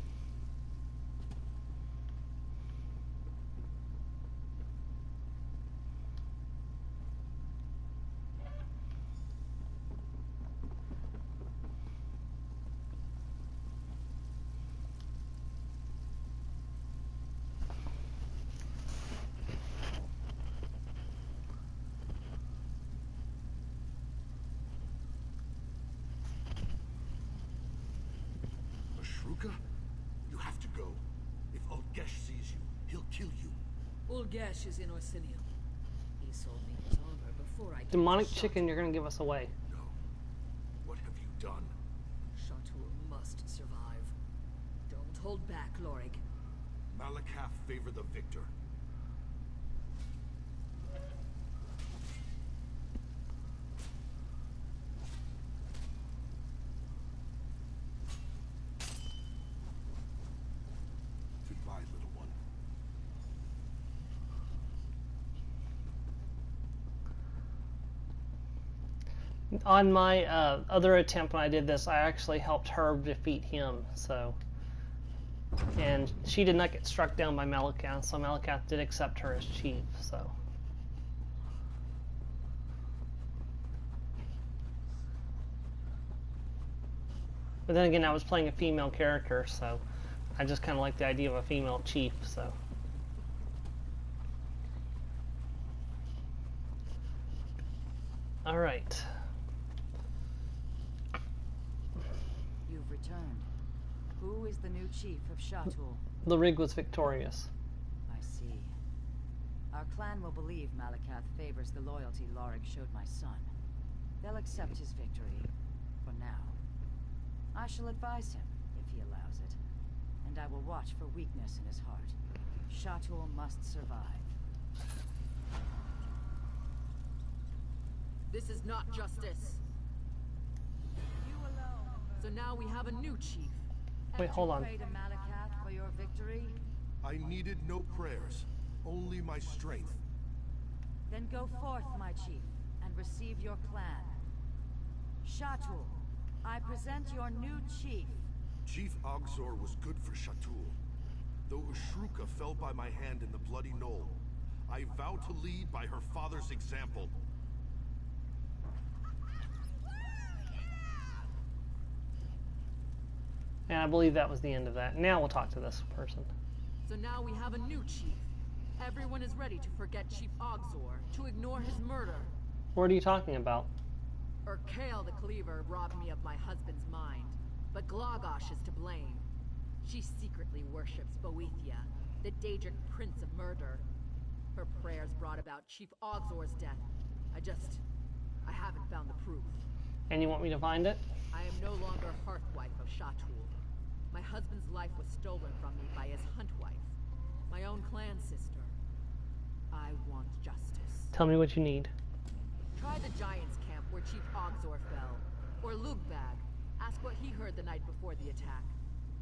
Ashruka? You have to go. If Ulgesh sees you, he'll kill you. Ulgesh is in Orsinium. He sold me his armor before I came Demonic to chicken, you're gonna give us away. No. What have you done? Shatul must survive. Don't hold back, Lorig. Malakath favor the victor. Goodbye, little one. On my other attempt when I did this, I actually helped her defeat him, so. And she did not get struck down by Malakath, so Malakath did accept her as chief, so. But then again, I was playing a female character, so I just kind of like the idea of a female chief, so. Alright. You've returned. Who is the new chief of Shatul? The rig was victorious. I see. Our clan will believe Malakath favors the loyalty Lorig showed my son. They'll accept his victory, for now. I shall advise him, if he allows it, and I will watch for weakness in his heart. Shatul must survive. This is not justice. You alone. So now we have a new chief. Wait, hold on. Pray to Malakath for your victory? I needed no prayers, only my strength. Then go forth, my chief, and receive your clan. Shatul, I present your new chief. Chief Ogzor was good for Shatul. Though Ashruka fell by my hand in the Bloody Knoll, I vow to lead by her father's example. And I believe that was the end of that. Now we'll talk to this person. So now we have a new chief. Everyone is ready to forget Chief Ogzor, to ignore his murder. What are you talking about? Kale the Cleaver robbed me of my husband's mind, but Glagosh is to blame. She secretly worships Boethia, the Daedric prince of murder. Her prayers brought about Chief Ogzor's death. I haven't found the proof. And you want me to find it? I am no longer Hearthwife of Shatul. My husband's life was stolen from me by his huntwife, my own clan sister. I want justice. Tell me what you need. Try the Giants' camp where Chief Ogzor fell, or Lugbag. Ask what he heard the night before the attack.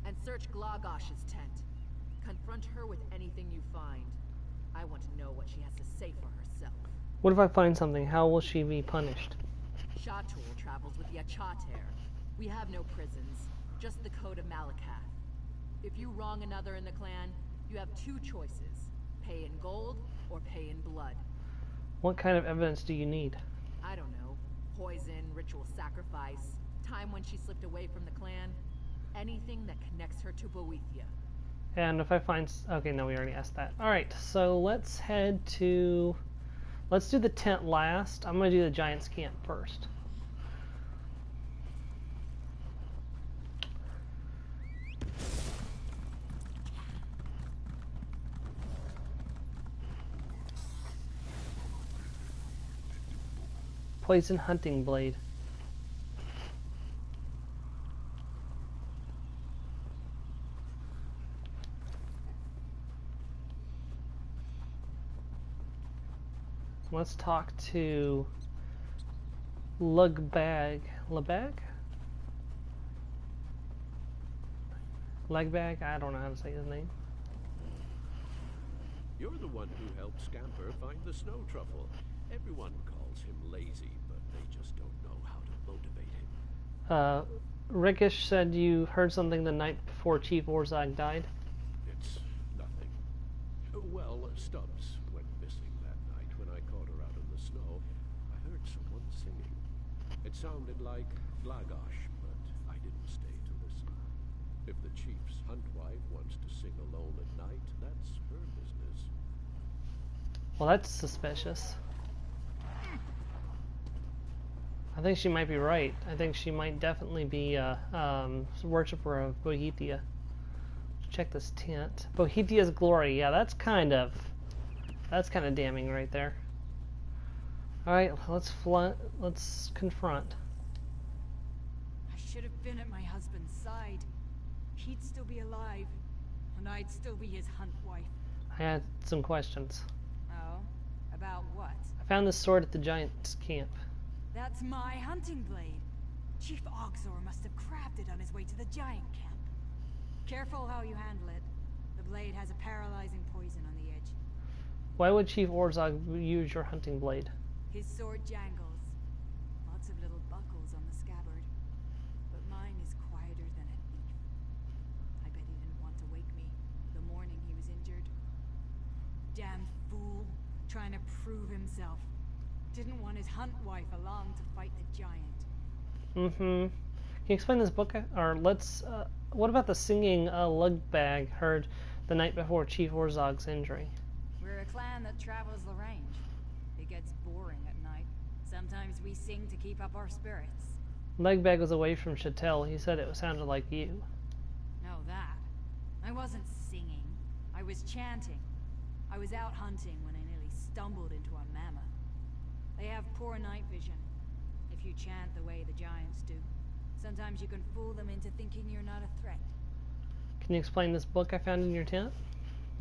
And search Glagosh's tent. Confront her with anything you find. I want to know what she has to say for herself. What if I find something? How will she be punished? Shatul travels with the Achater. We have no prisons, just the code of Malakath. If you wrong another in the clan, you have two choices. Pay in gold, or pay in blood. What kind of evidence do you need? I don't know. Poison, ritual sacrifice, time when she slipped away from the clan. Anything that connects her to Boethia. And if I find... Okay, no, we already asked that. Alright, so let's head to... Let's do the tent last. I'm going to do the Giants' camp first. Poison hunting blade. Let's talk to Lugbag. Lugbag? Lugbag? I don't know how to say his name. You're the one who helped Scamper find the snow truffle. Everyone calls him lazy, but they just don't know how to motivate him. Rickish said you heard something the night before Chief Orzog died. It's nothing. Well, Stubbs went missing that night when I caught her out in the snow. I heard someone singing. It sounded like Glagosh, but I didn't stay to listen. If the chief's hunt wife wants to sing alone at night, that's her business. Well, that's suspicious. I think she might be right. I think she might definitely be a worshiper of Bohethia. Check this tent. Bohethia's glory. Yeah, that's kind of damning right there. All right, let's confront. I should have been at my husband's side. He'd still be alive, and I'd still be his hunt wife. I had some questions. Oh? About what? I found this sword at the giant's camp. That's my hunting blade. Chief Ogzor must have crabbed it on his way to the giant camp. Careful how you handle it. The blade has a paralyzing poison on the edge. Why would Chief Orzog use your hunting blade? His sword jangles. Lots of little buckles on the scabbard. But mine is quieter than a leaf. I bet he didn't want to wake me the morning he was injured. Damn fool. Trying to prove himself. Didn't want his hunt wife along to fight the giant. Mm-hmm. Can you explain this book? Or what about the singing lug bag heard the night before Chief Orzog's injury? We're a clan that travels the range. It gets boring at night. Sometimes we sing to keep up our spirits. Legbag was away from Chattel. He said it sounded like you. Know that. I wasn't singing. I was chanting. I was out hunting when I nearly stumbled into a mammoth. They have poor night vision. If you chant the way the giants do, sometimes you can fool them into thinking you're not a threat. Can you explain this book I found in your tent?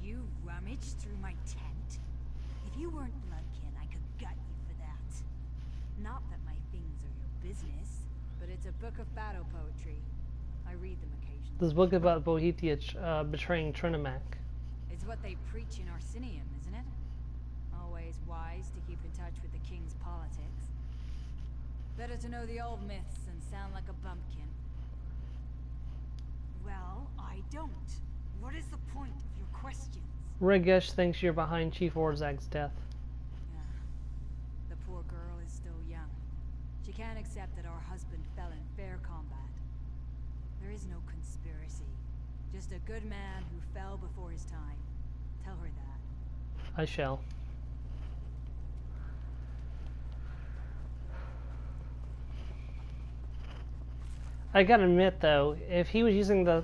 You rummaged through my tent? If you weren't bloodkin, I could gut you for that. Not that my things are your business, but it's a book of battle poetry. I read them occasionally. This book about Bohethia betraying Trinimac. It's what they preach in Orsinium, isn't it? Always wise to keep in touch with the king's politics. Better to know the old myths than sound like a bumpkin. Well, I don't. What is the point of your questions? Regesh thinks you're behind Chief Orzog's death. Yeah. The poor girl is still young. She can't accept that our husband fell in fair combat. There is no conspiracy. Just a good man who fell before his time. Tell her that. I shall. I gotta admit though, if he was using the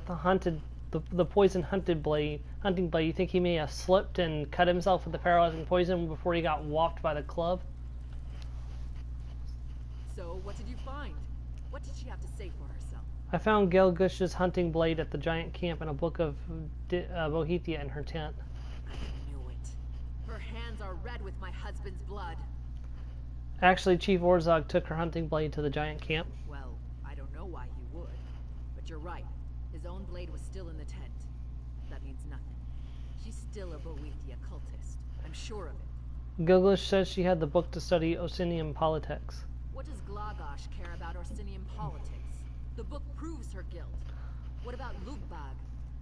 poison hunting blade, you think he may have slipped and cut himself with the paralyzing poison before he got whopped by the club? So, what did you find? What did she have to say for herself? I found Gelgush's hunting blade at the giant camp and a book of Bohethia in her tent. I knew it. Her hands are red with my husband's blood. Actually, Chief Orzog took her hunting blade to the giant camp. Well, I don't know why he would. But you're right. His own blade was still in the tent. That means nothing. She's still a Bohethia cultist. I'm sure of it. Gilgush says she had the book to study Orsinium politics. What does Glagosh care about Orsinium politics? The book proves her guilt. What about Lugbag?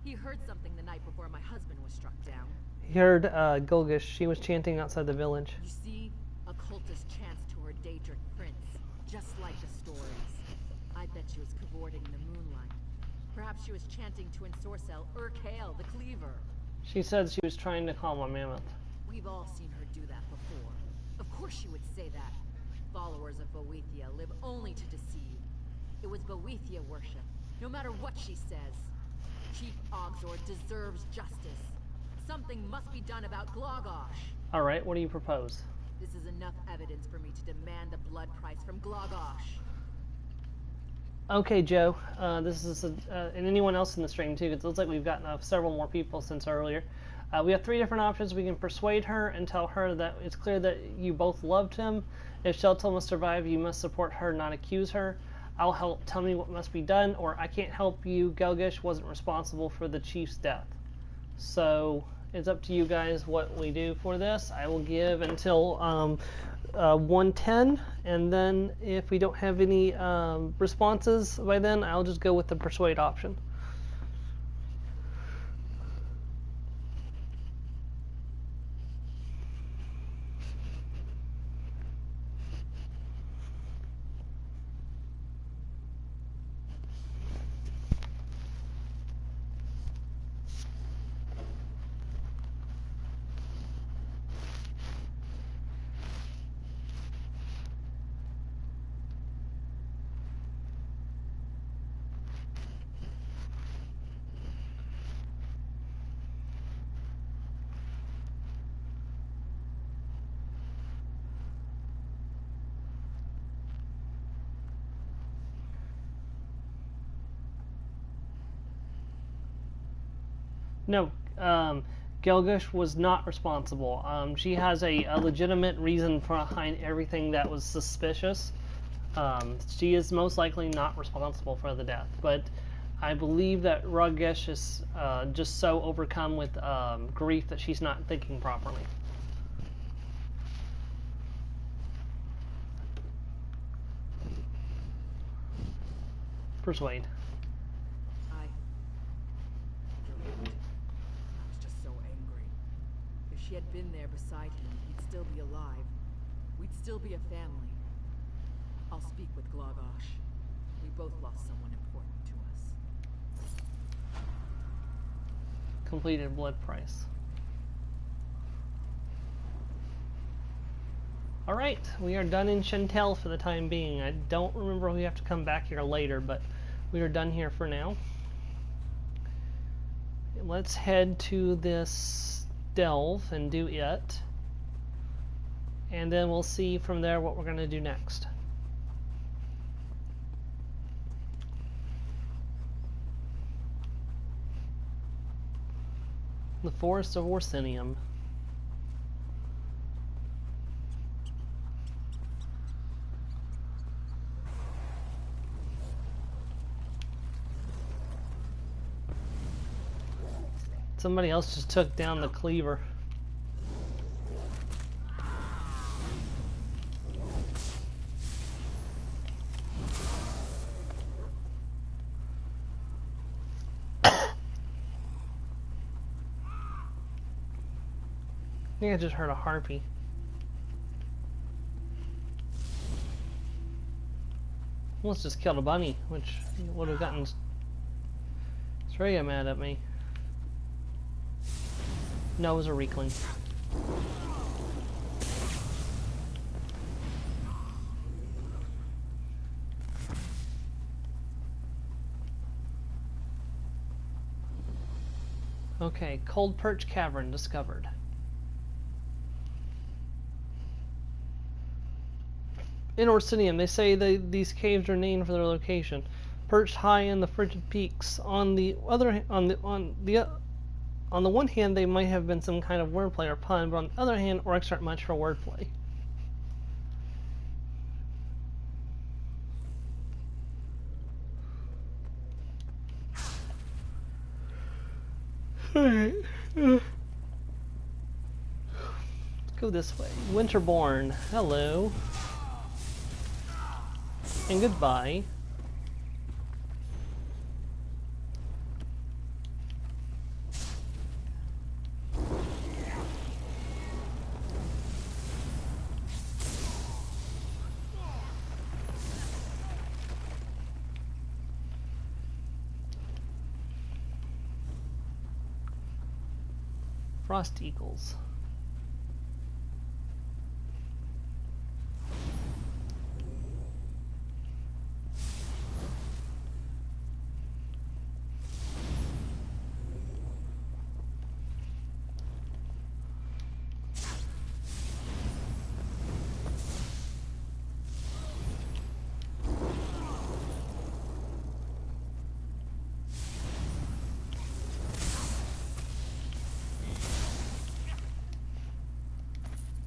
He heard something the night before my husband was struck down. He heard Gilgush. She was chanting outside the village. You see, a cultist chants to her Daedric prince, just like the stories. I bet she was cavorting in the moonlight. Perhaps she was chanting to Ensorcel Urkale, the Cleaver. She said she was trying to calm a mammoth. We've all seen her do that before. Of course she would say that. Followers of Bohethia live only to deceive. It was Bohethia worship, no matter what she says. Chief Ogzor deserves justice. Something must be done about Glagosh. Alright, what do you propose? This is enough evidence for me to demand a blood price from Glagosh. Okay, Joe. This is and anyone else in the stream too, because it looks like we've gotten several more people since earlier. We have 3 different options. We can persuade her and tell her that it's clear that you both loved him. If Sheltel must survive, you must support her, not accuse her. I'll help. Tell me what must be done, or I can't help you. Gelgush wasn't responsible for the chief's death. So it's up to you guys what we do for this. I will give until 110, and then if we don't have any responses by then, I'll just go with the persuade option. No, Gelgush was not responsible. She has a legitimate reason behind everything that was suspicious. She is most likely not responsible for the death, but I believe that Ragesh is just so overcome with grief that she's not thinking properly. Persuade. I was just so angry. If she had been there beside him, he'd still be alive. We'd still be a family. I'll speak with Glogosh. We both lost someone important to us. Completed blood price. Alright, we are done in Chantel for the time being. I don't remember if we have to come back here later, but we are done here for now. Let's head to this delve and do it. And then we'll see from there what we're going to do next. The Forest of Orsinium. Somebody else just took down the cleaver. I think I just heard a harpy. Almost just killed a bunny, which would have gotten Sreya mad at me. No, it was a Reekling. Okay, Cold Perch Cavern discovered. In Orsinium, they say these caves are named for their location, perched high in the frigid peaks. On the one hand, they might have been some kind of wordplay or pun, but on the other hand, orcs aren't much for wordplay. Alright. Let's go this way. Winterborn, hello. And goodbye. Frost Eagles.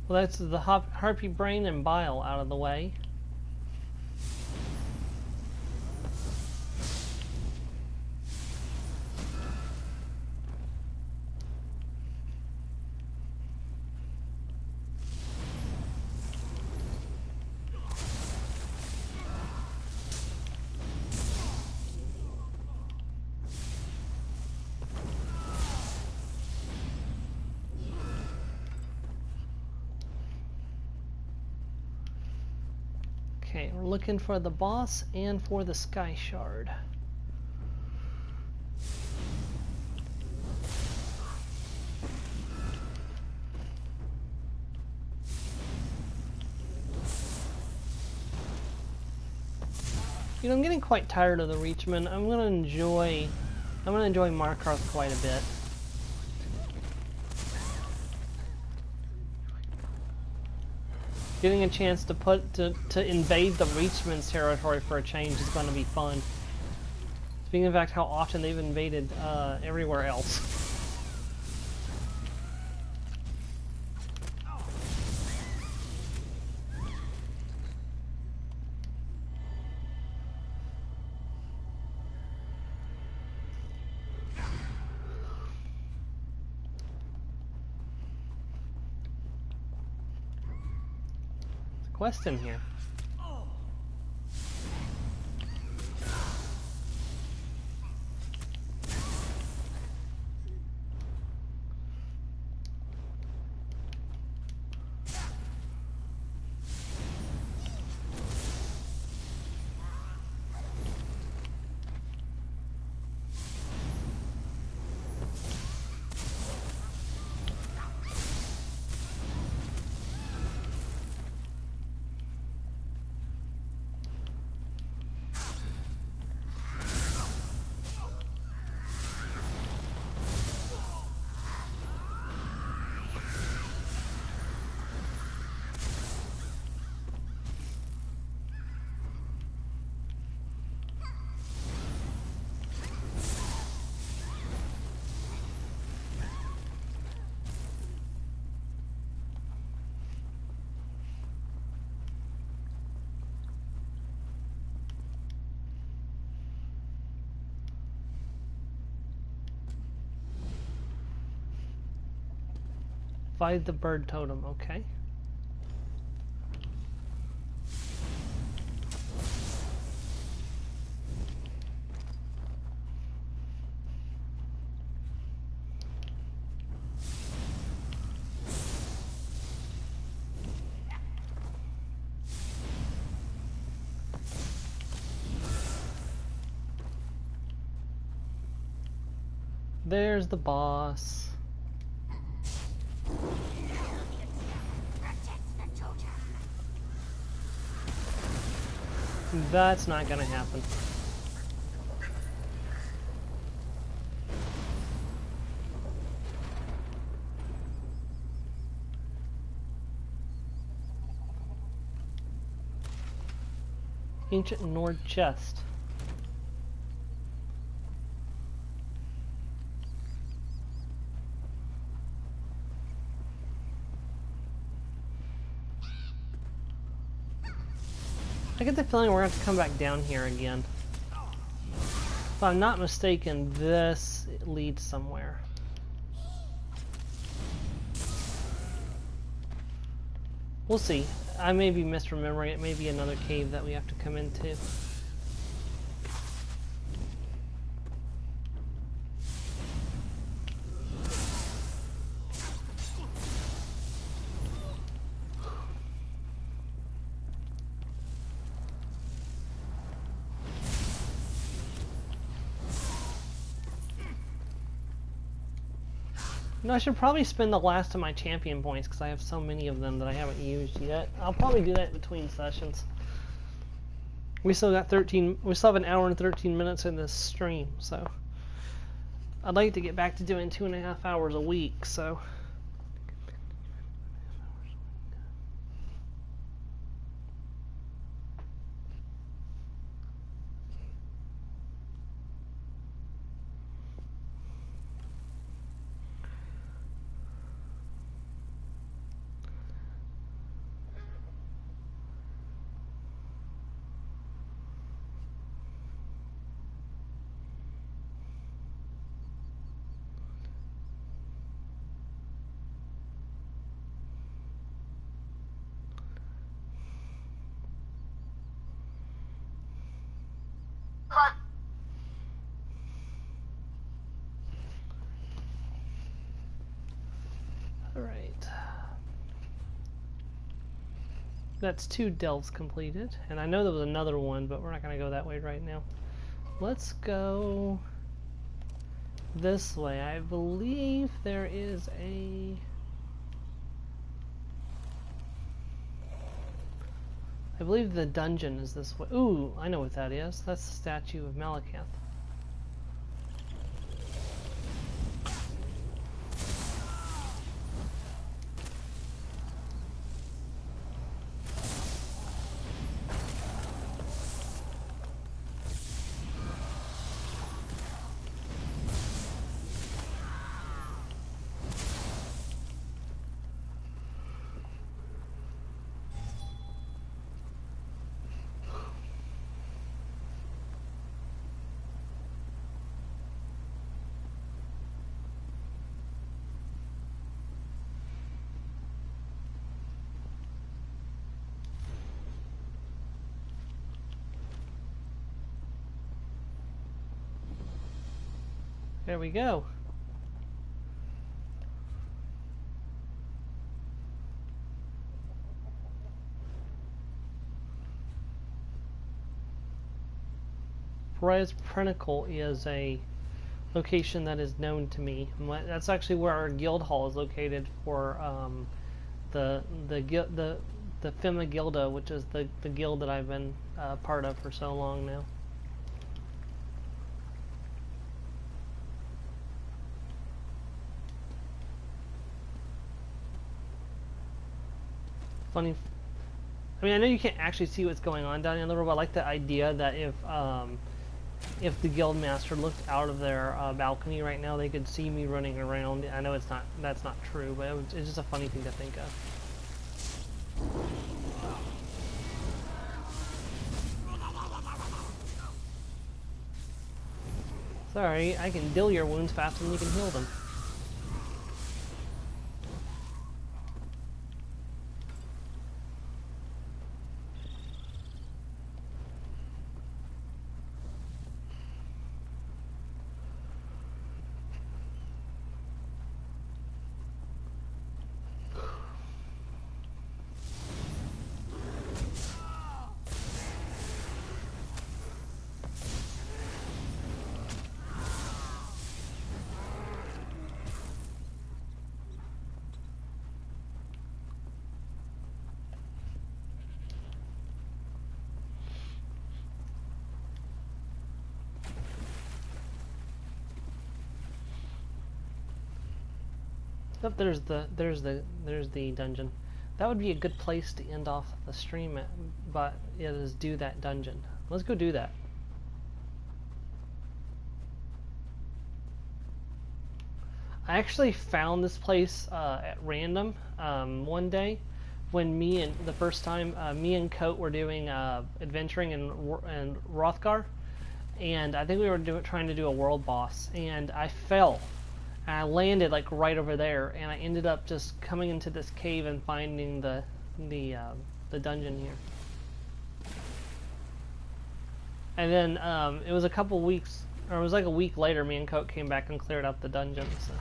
Well, that's the Harpy Brain and Bile out of the way. Okay, we're looking for the boss and for the Sky Shard. You know, I'm getting quite tired of the Reachman. I'm gonna enjoy Markarth quite a bit. Getting a chance to invade the Reachman's territory for a change is going to be fun. Speaking of fact, how often they've invaded everywhere else. Quest in here. Find the bird totem, okay. There's the boss. That's not gonna happen. Ancient Nord chest. I get the feeling we're going to have to come back down here again. If I'm not mistaken, this leads somewhere. We'll see. I may be misremembering. It may be another cave that we have to come into. No, I should probably spend the last of my champion points because I have so many of them that I haven't used yet. I'll probably do that between sessions. We still got 13. We still have an hour and 13 minutes in this stream, so I'd like to get back to doing 2.5 hours a week. So. All right. That's 2 delves completed. And I know there was another one, but we're not going to go that way right now. Let's go this way. I believe there is a... I believe the dungeon is this way. Ooh, I know what that is. That's the statue of Malakath. There we go. Perez Prenticle is a location that is known to me. That's actually where our guild hall is located for the Fema Gilda, which is the guild that I've been part of for so long now. Funny. I mean, I know you can't actually see what's going on down in the room, but I like the idea that if the guild master looked out of their balcony right now, they could see me running around. I know that's not true, but it's just a funny thing to think of. Sorry, I can deal your wounds faster than you can heal them. Oh, there's the dungeon. That would be a good place to end off the stream at, but it is do that dungeon. Let's go do that. I actually found this place at random one day when the first time me and Coat were doing adventuring in Rothgar, and I think we were trying to do a world boss, and I fell. And I landed like right over there, and I ended up just coming into this cave and finding the dungeon here. And then it was a couple weeks, or it was like a week later, me and Coat came back and cleared out the dungeon. So.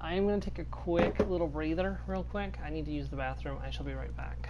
I am going to take a quick little breather real quick. I need to use the bathroom. I shall be right back.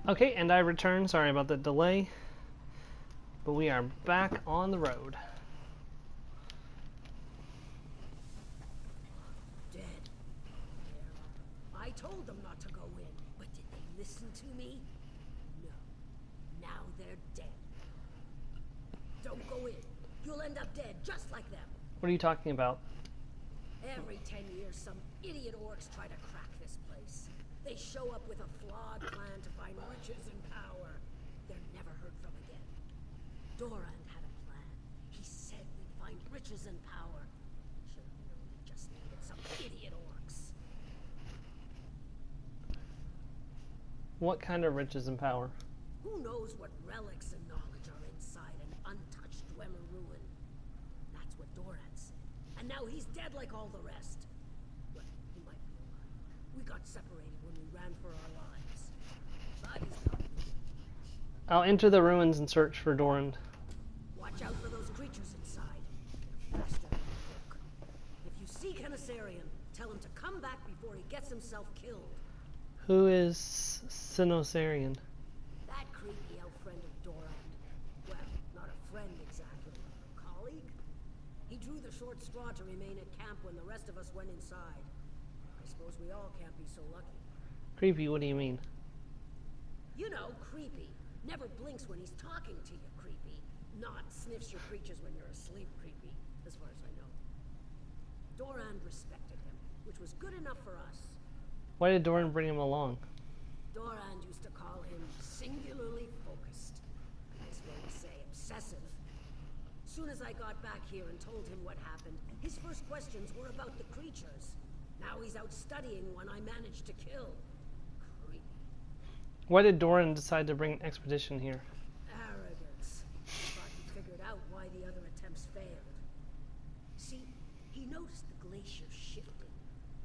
Okay, and I return. Sorry about the delay. But we are back on the road. Dead. I told them not to go in, but did they listen to me? No. Now they're dead. Don't go in. You'll end up dead, just like them. What are you talking about? Every 10 years, some idiot orcs try to crack this place. They show up with a flawed plan to find riches and power. They're never heard from again. Dorand had a plan. He said we'd find riches and power. Should have known he just needed some idiot orcs. What kind of riches and power? Who knows what relics and knowledge are inside an untouched Dwemer ruin? That's what Dorand said. And now he's dead like all the rest. Well, he might be alive. We got separated when we ran for our lives. But he's not. I'll enter the ruins and search for Dorand. Watch out for those creatures inside. They're faster than a book. If you see Canisarian, tell him to come back before he gets himself killed. Who is Sinosarian? That creepy elf friend of Dorand. Well, not a friend exactly. A colleague? He drew the short straw to remain at camp when the rest of us went inside. I suppose we all can't be so lucky. Creepy, what do you mean? You know, creepy. Never blinks when he's talking to you, creepy. Not sniffs your creatures when you're asleep, creepy, as far as I know. Dorand respected him, which was good enough for us. Why did Dorand bring him along? Dorand used to call him singularly focused. Nice way to say obsessive. Soon as I got back here and told him what happened, his first questions were about the creatures. Now he's out studying one I managed to kill. Creepy. Why did Dorand decide to bring an expedition here? Arrogance. Thought he figured out why the other attempts failed. See, he noticed the glacier shifting.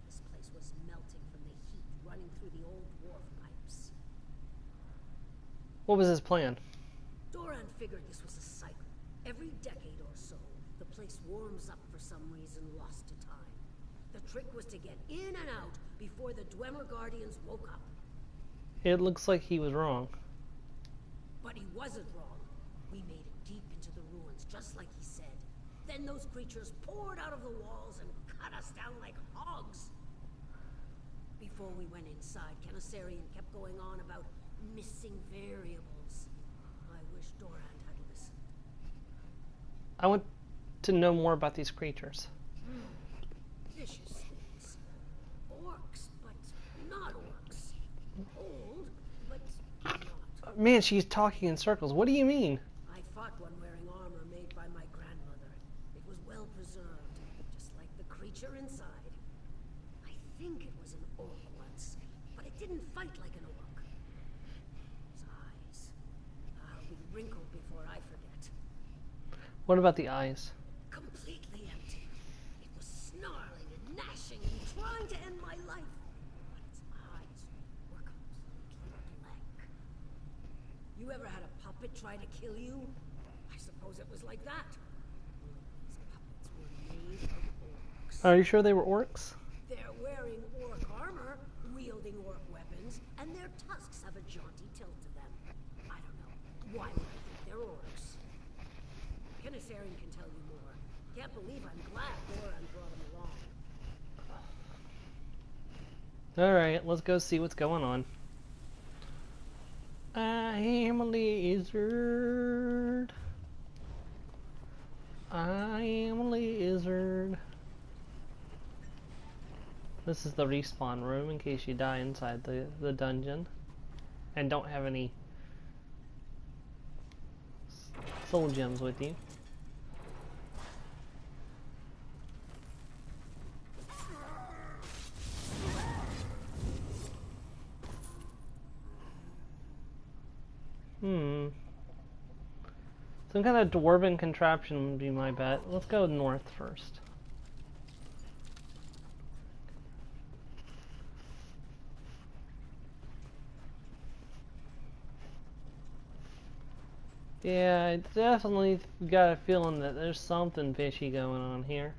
This place was melting from the heat running through the old wharf pipes. What was his plan? Dorand figured this was a cycle. Every decade or so, the place warms up for some reason lost to time. The trick was to get in and out before the Dwemer Guardians woke up. It looks like he was wrong. But he wasn't wrong. We made it deep into the ruins, just like he said. Then those creatures poured out of the walls and cut us down like hogs. Before we went inside, Canisarian kept going on about missing variables. I wish Dorand had listened. I want to know more about these creatures. Vicious things. Orcs, but not orcs. Old, but not. Man, she's talking in circles. What do you mean? I fought one wearing armor made by my grandmother. It was well preserved, just like the creature inside. I think it was an orc once, but it didn't fight like an orc. Its eyes. I'll be wrinkled before I forget. What about the eyes? Completely empty. It was snarling and gnashing and trying to end my life. But its eyes were completely blank. You ever had a puppet try to kill you? I suppose it was like that. These puppets were made of orcs. Are you sure they were orcs? They're wearing orc armor, wielding orc weapons, and their tusks have a jaunty tilt to them. I don't know. Why would I think they're orcs? Canisarian can tell you more. Can't believe I'm glad Dorand brought him along. Alright, let's go see what's going on. I am a lizard. I am a lizard. This is the respawn room in case you die inside the dungeon and don't have any soul gems with you. Some kind of dwarven contraption would be my bet. Let's go north first. Yeah, I definitely got a feeling that there's something fishy going on here.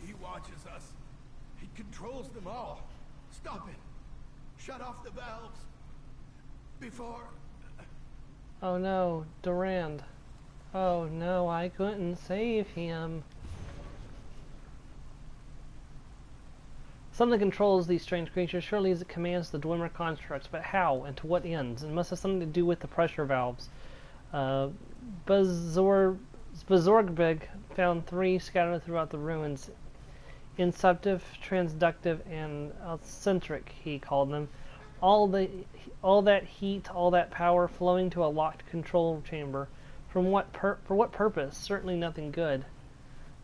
He watches us. He controls controls them all. Stop it. Shut off the valves. Before... Oh no, Durand. Oh no, I couldn't save him. Something controls these strange creatures. Surely it commands the Dwemer constructs, but how and to what ends? It must have something to do with the pressure valves. Bazorgbeg found 3 scattered throughout the ruins. Inceptive, transductive, and eccentric, he called them. All that heat, all that power flowing to a locked control chamber. For what purpose? Certainly nothing good.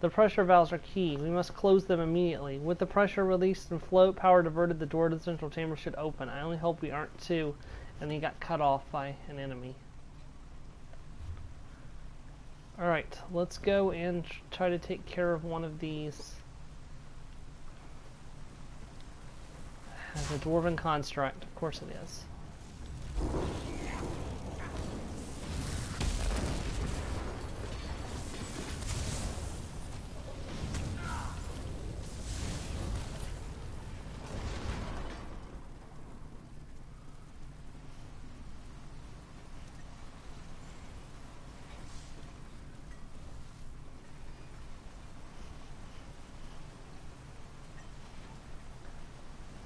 The pressure valves are key. We must close them immediately. With the pressure released and flow power diverted, the door to the central chamber should open. I only hope we aren't too. And he got cut off by an enemy. Alright, let's go and try to take care of one of these. As a dwarven construct, of course it is.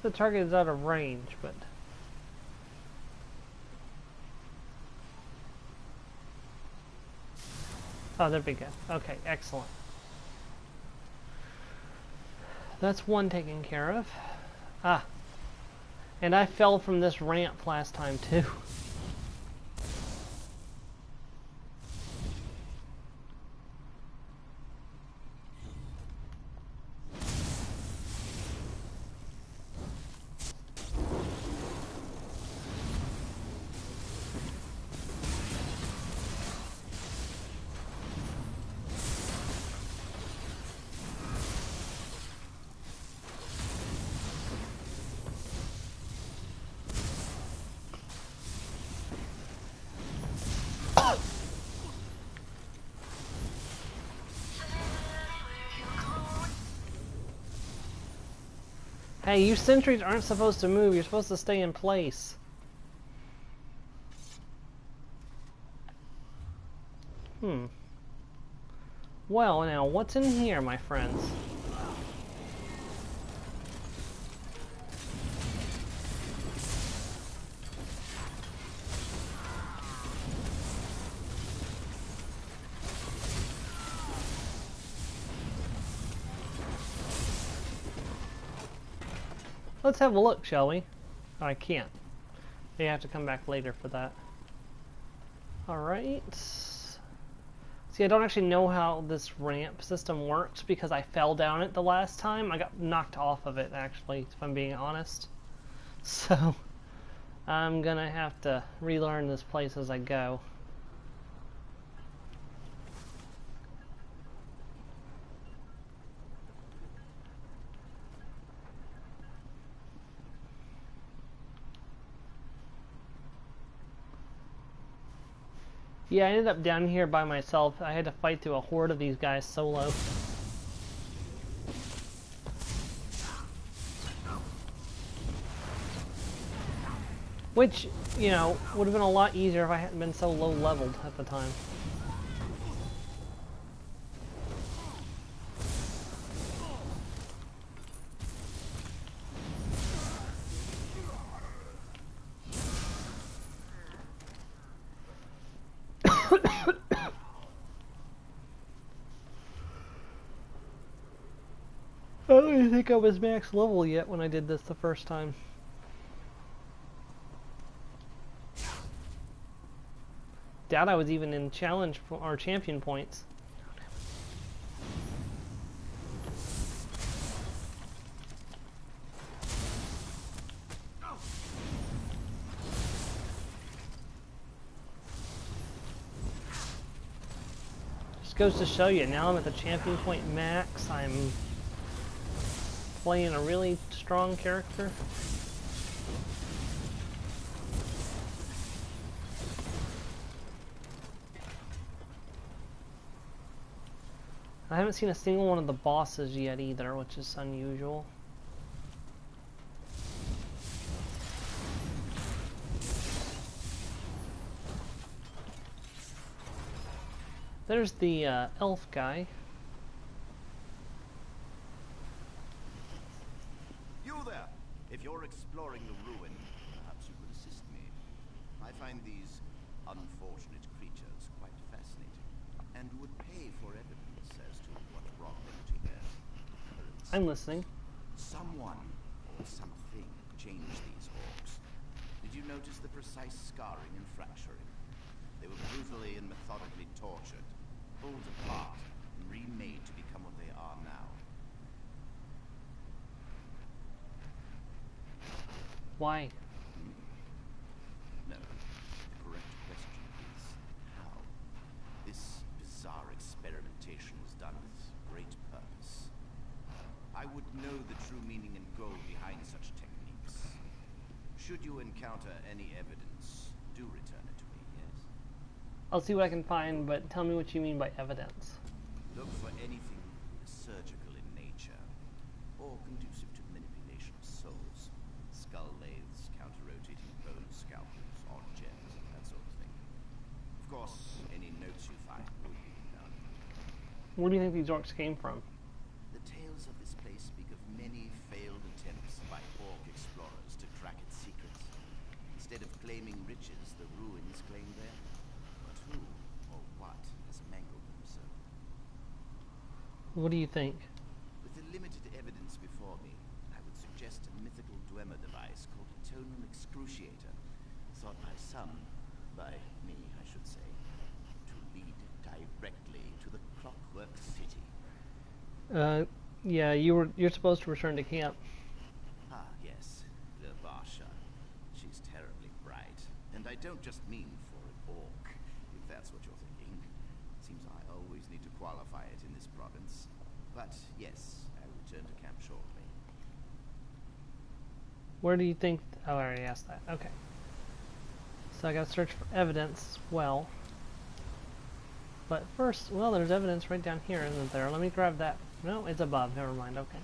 The target is out of range, but oh, there we go. Okay, excellent. That's one taken care of. Ah, and I fell from this ramp last time too. Hey, you sentries aren't supposed to move, you're supposed to stay in place. Well, now, what's in here, my friends? Let's have a look, shall we? Oh, I can't. You have to come back later for that. Alright. See, I don't actually know how this ramp system works because I fell down it the last time. I got knocked off of it, actually, if I'm being honest. So, I'm gonna have to relearn this place as I go. Yeah, I ended up down here by myself. I had to fight through a horde of these guys solo. Which, you know, would have been a lot easier if I hadn't been so low leveled at the time. I don't even think I was max level yet when I did this the first time. Doubt I was even in challenge or champion points. Just goes to show you, now I'm at the champion point max. I'm playing a really strong character. I haven't seen a single one of the bosses yet either, which is unusual. there's the elf guy. You there! If you're exploring the ruin, perhaps you could assist me. I find these unfortunate creatures quite fascinating, and would pay for evidence as to what wrong entity there. I'm listening. Someone or something changed these orcs. Did you notice the precise scarring and fracturing? They were brutally and methodically tortured, pulled apart, and remade to become what they are now. Why? No. The correct question is how. This bizarre experimentation was done with great purpose. I would know the true meaning and goal behind such techniques. Should you encounter any evidence, do return it to me, yes? I'll see what I can find, but tell me what you mean by evidence. Look for anything surgical in nature, or conducive to the manipulation of souls. Skull lathes, counter-rotating bone scalpels, odd gems, that sort of thing. Of course, any notes you find will be done. Where do you think these orcs came from? The tales of this place speak of many failed attempts by orc explorers to crack its secrets. Instead of claiming riches, the ruins claim them. But who or what has mangled them so? What do you think? With the limited evidence before me, I would suggest a mythical Dwemer device called a tonal excruciator, thought by some, by me I should say, to lead directly to the Clockwork City. Yeah, you're supposed to return to camp. Ah, yes, the Barsha. She's terribly bright. And I don't just mean for an orc, if that's what you're thinking. Seems I always need to qualify it in this province. But yes, I return to camp shortly. Where do you think... Oh, I already asked that. Okay. So I gotta search for evidence as well. But first, well, there's evidence right down here, isn't there? Let me grab that. No, it's above. Never mind. Okay.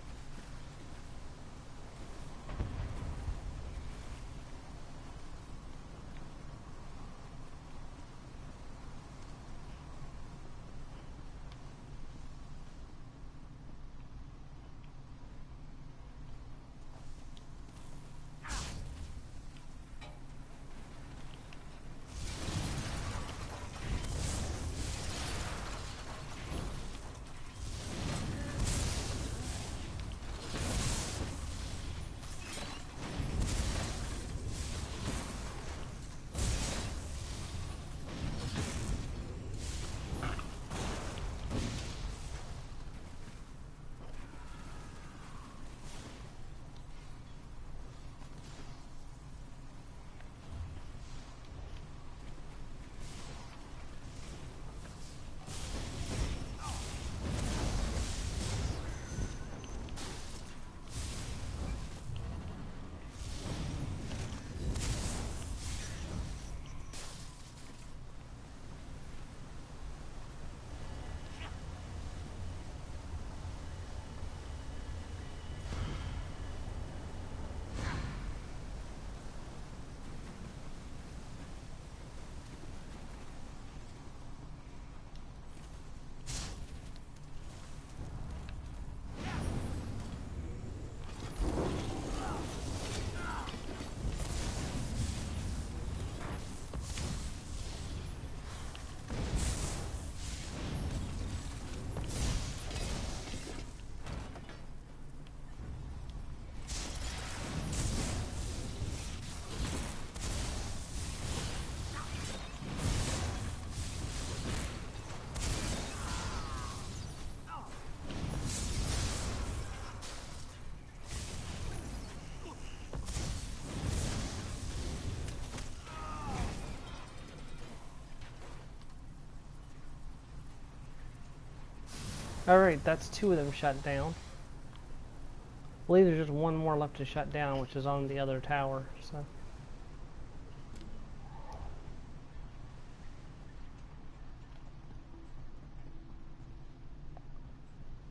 Alright, that's 2 of them shut down. I believe there's just 1 more left to shut down, which is on the other tower, so.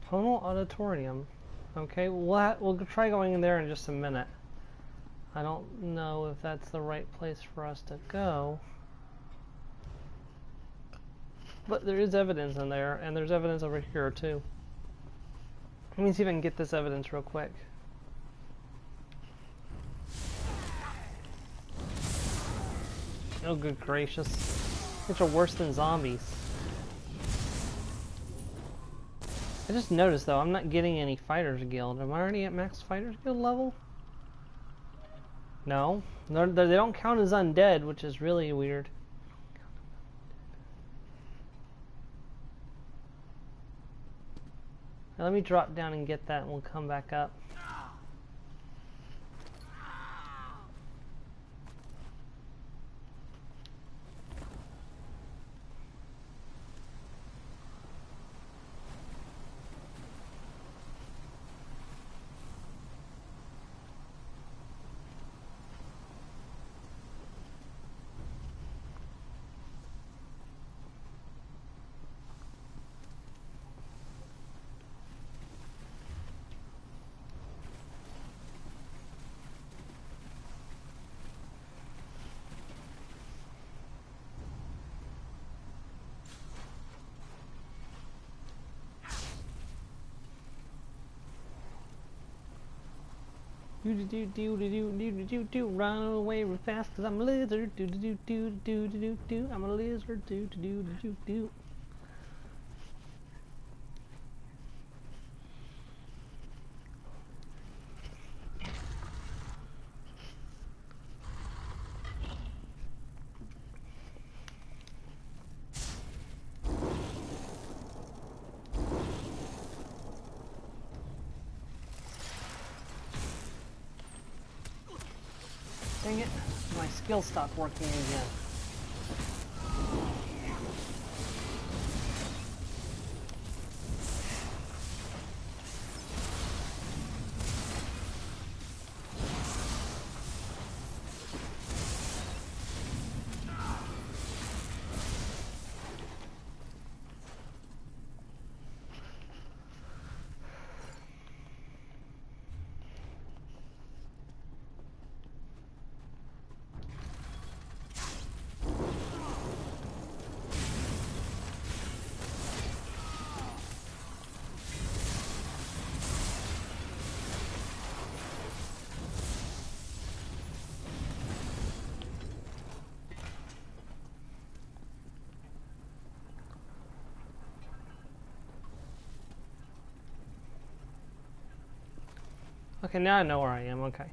Tonal Auditorium. Okay, we'll try going in there in just a minute. I don't know if that's the right place for us to go. But there is evidence in there, and there's evidence over here too. Let me see if I can get this evidence real quick. Oh, good gracious. Which are worse than zombies. I just noticed though, I'm not getting any Fighters Guild. Am I already at max Fighters Guild level? No. They don't count as undead, which is really weird. Now let me drop down and get that and we'll come back up. Run away real fast, cause I'm a lizard. I'm a lizard. Dang it, my skill stopped working again. Okay, now I know where I am, okay.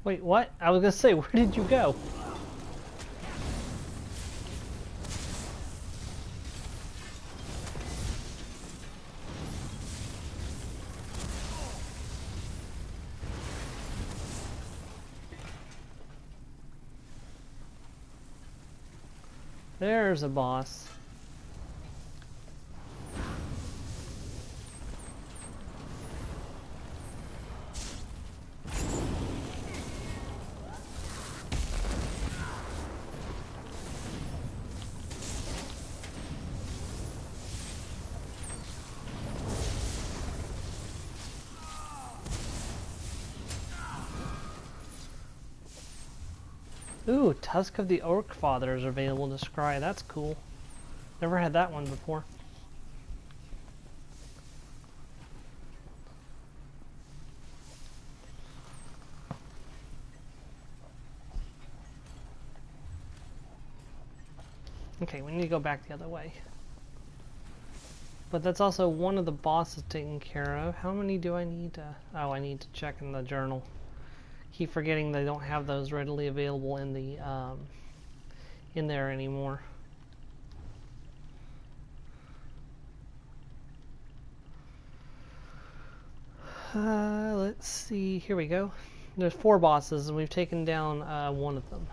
Wait, what? I was gonna say, where did you go? There's a boss. Ooh, Tusk of the Orc Father is available to scry. That's cool. Never had that one before. Okay, we need to go back the other way. But that's also one of the bosses taken care of. How many do I need to... Oh, I need to check in the journal. Keep forgetting they don't have those readily available in the in there anymore. Let's see. Here we go. There's 4 bosses, and we've taken down one of them.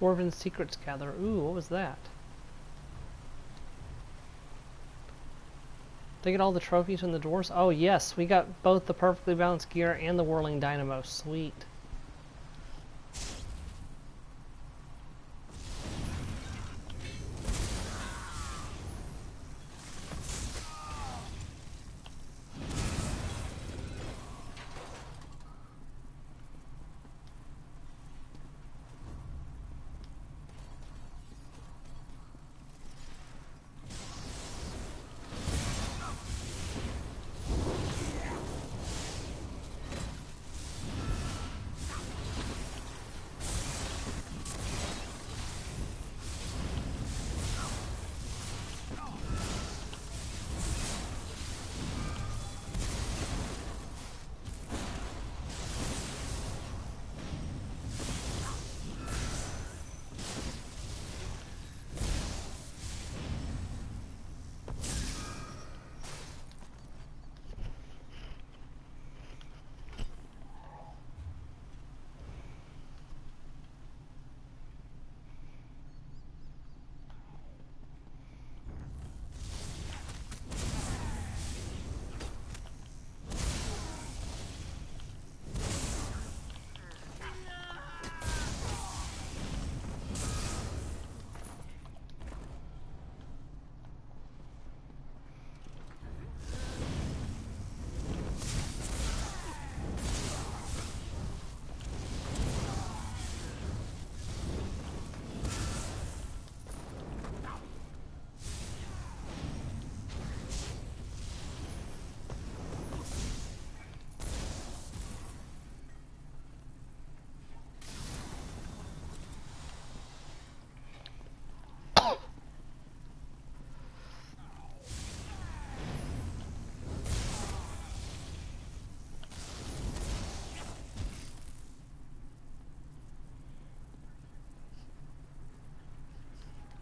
Dwarven Secrets Gatherer. Ooh, what was that? They get all the trophies from the dwarves? Oh yes, we got both the perfectly balanced gear and the whirling dynamo. Sweet.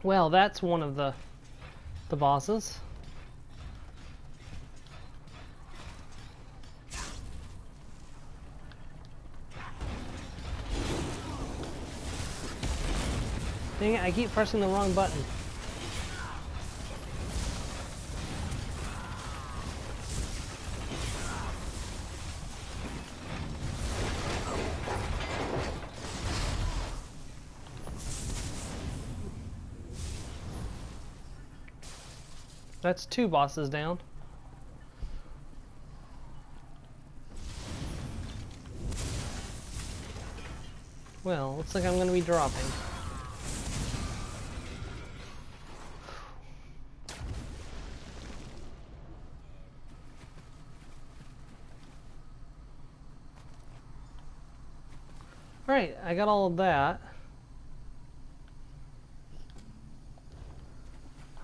Well, that's one of the bosses. Dang it, I keep pressing the wrong button. That's 2 bosses down. Well, looks like I'm going to be dropping. Alright, I got all of that.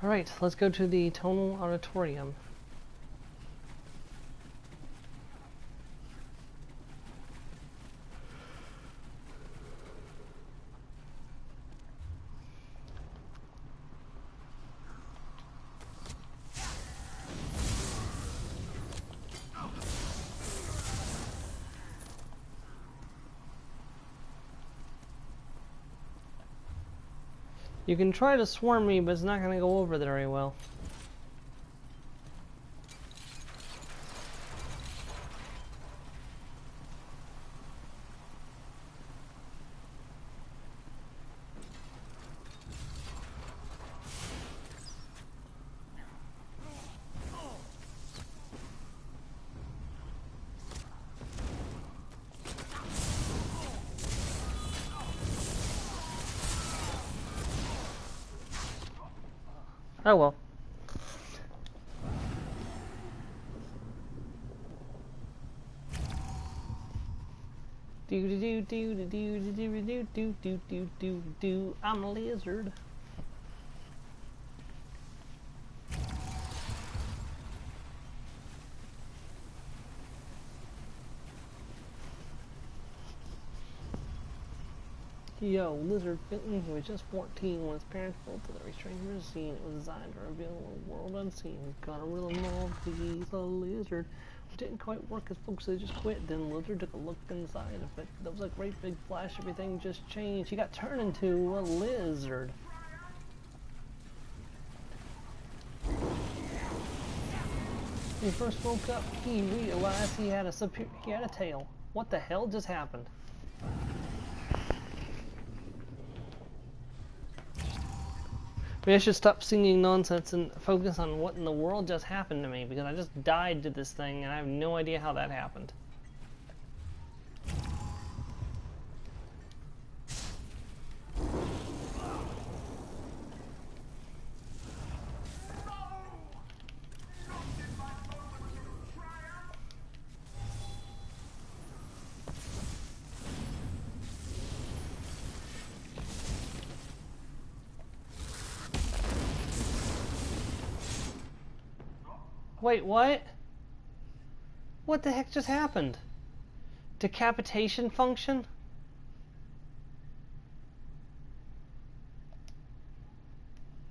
Alright, let's go to the Tonal Auditorium. You can try to swarm me, but it's not going to go over very well. Oh well. Do. I'm a lizard. Yo, Lizard Benton, who was just 14 when his parents built to the restrained machine. It was designed to reveal a world unseen. He's got a real love, he's a lizard. It didn't quite work as folks, they just quit. Then Lizard took a look inside of it. There was a great big flash, everything just changed. He got turned into a lizard. When he first woke up, he realized he had a tail. What the hell just happened? Maybe I should stop singing nonsense and focus on what in the world just happened to me, because I just died to this thing and I have no idea how that happened. Wait, what? What the heck just happened? Decapitation function?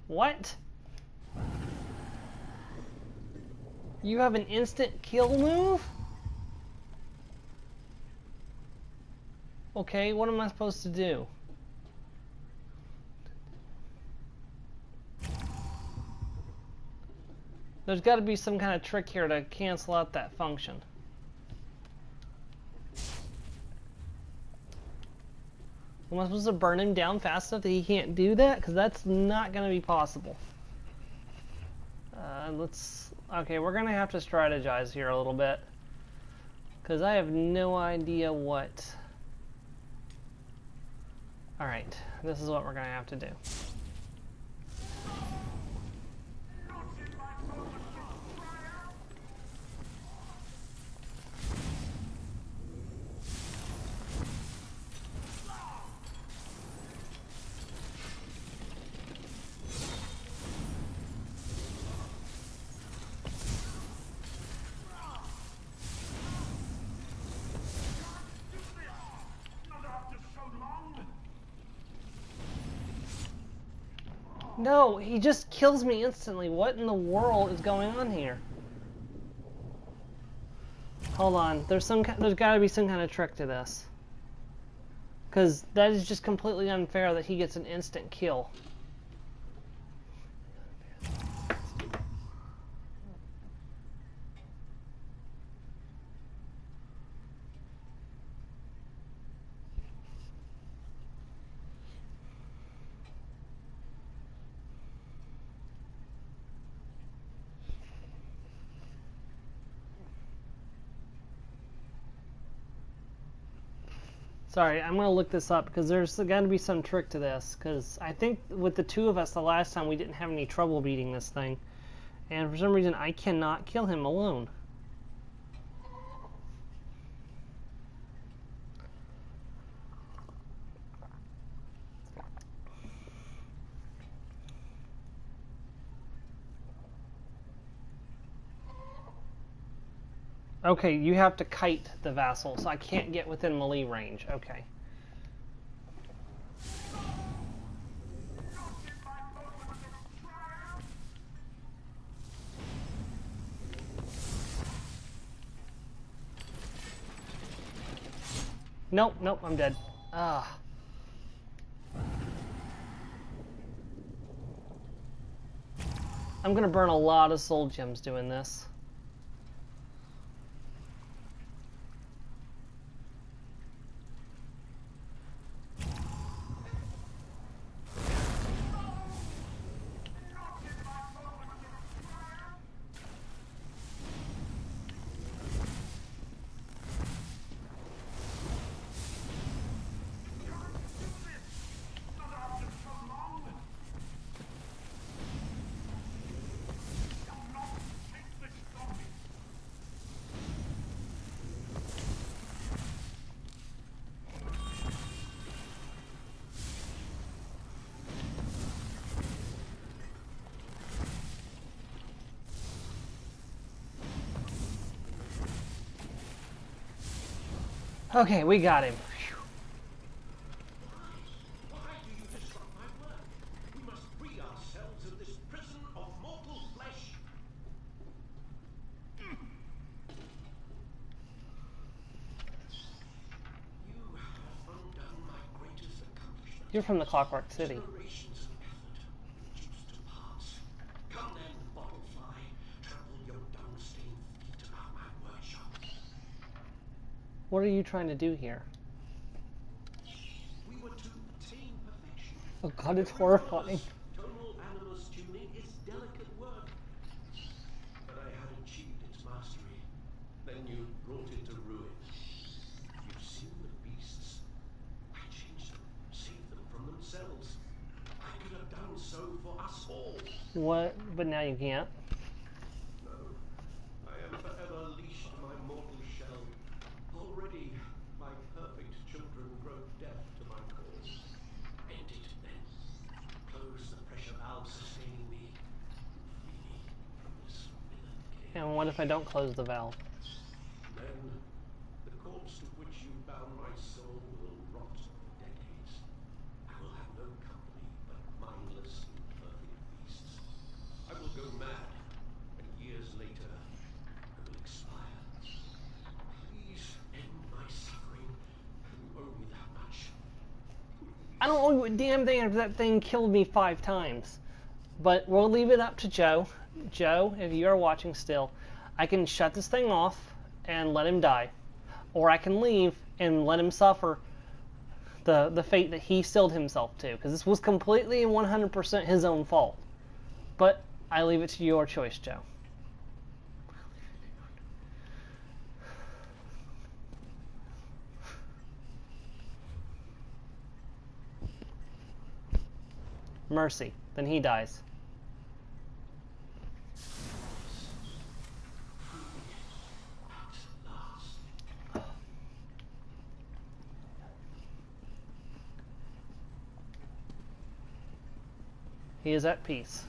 What? You have an instant kill move? Okay, what am I supposed to do? There's got to be some kind of trick here to cancel out that function. Am I supposed to burn him down fast enough that he can't do that? Because that's not going to be possible. Okay, we're going to have to strategize here a little bit. Because I have no idea what... Alright, this is what we're going to have to do. No, he just kills me instantly. What in the world is going on here? Hold on, there's got to be some kind of trick to this. Because that is just completely unfair that he gets an instant kill. Sorry, I'm going to look this up because there's got to be some trick to this. Because I think with the two of us the last time we didn't have any trouble beating this thing. And for some reason I cannot kill him alone. Okay, you have to kite the vassal, so I can't get within melee range. Okay. Nope, I'm dead. Ah. I'm gonna burn a lot of soul gems doing this. Okay, we got him. Phew. Why do you disrupt my work? We must free ourselves of this prison of mortal flesh. You have undone my greatest accomplishment. You're from the Clockwork City. Generations of effort reduced to parts. Come then, bottlefly. Trample your dung-stained feet about my workshop. What are you trying to do here? We were to attain perfection. Oh god, it's horrifying. Tonal animus tuning is delicate work. But I had achieved its mastery. Then you brought it to ruin. You've seen the beasts. I changed them, saved them from themselves. I could have done so for us all. What? But now you can't. No, I am forever leashed to my mortal shell. Already, my perfect children grow deaf to my calls. End it then. Close the pressure valve sustaining me. Free me from this villain cage. And what if I don't close the valve? Then, the corpse to which you bound my soul will rot for decades. I will have no company but mindless, imperfect beasts. I will go mad, and years later, I will expire. Please end my suffering. You owe me that much. I don't owe you a damn thing if that thing killed me 5 times. But we'll leave it up to Joe. Joe, if you are watching still, I can shut this thing off and let him die. Or I can leave and let him suffer the fate that he sealed himself to. Because this was completely and 100% his own fault. But I leave it to your choice, Joe. Mercy. Then he dies. He is at peace.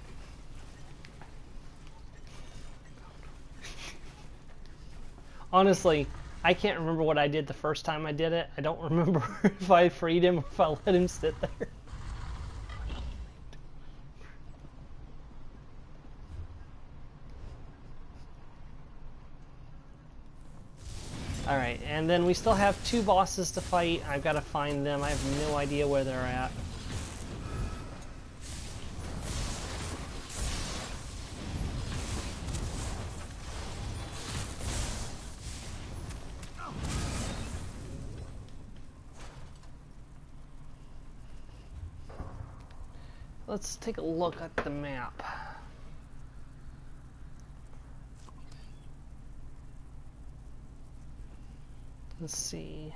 Honestly, I can't remember what I did the first time I did it. I don't remember if I freed him or if I let him sit there. Alright, and then we still have 2 bosses to fight. I've got to find them. I have no idea where they're at. Let's take a look at the map. Let's see.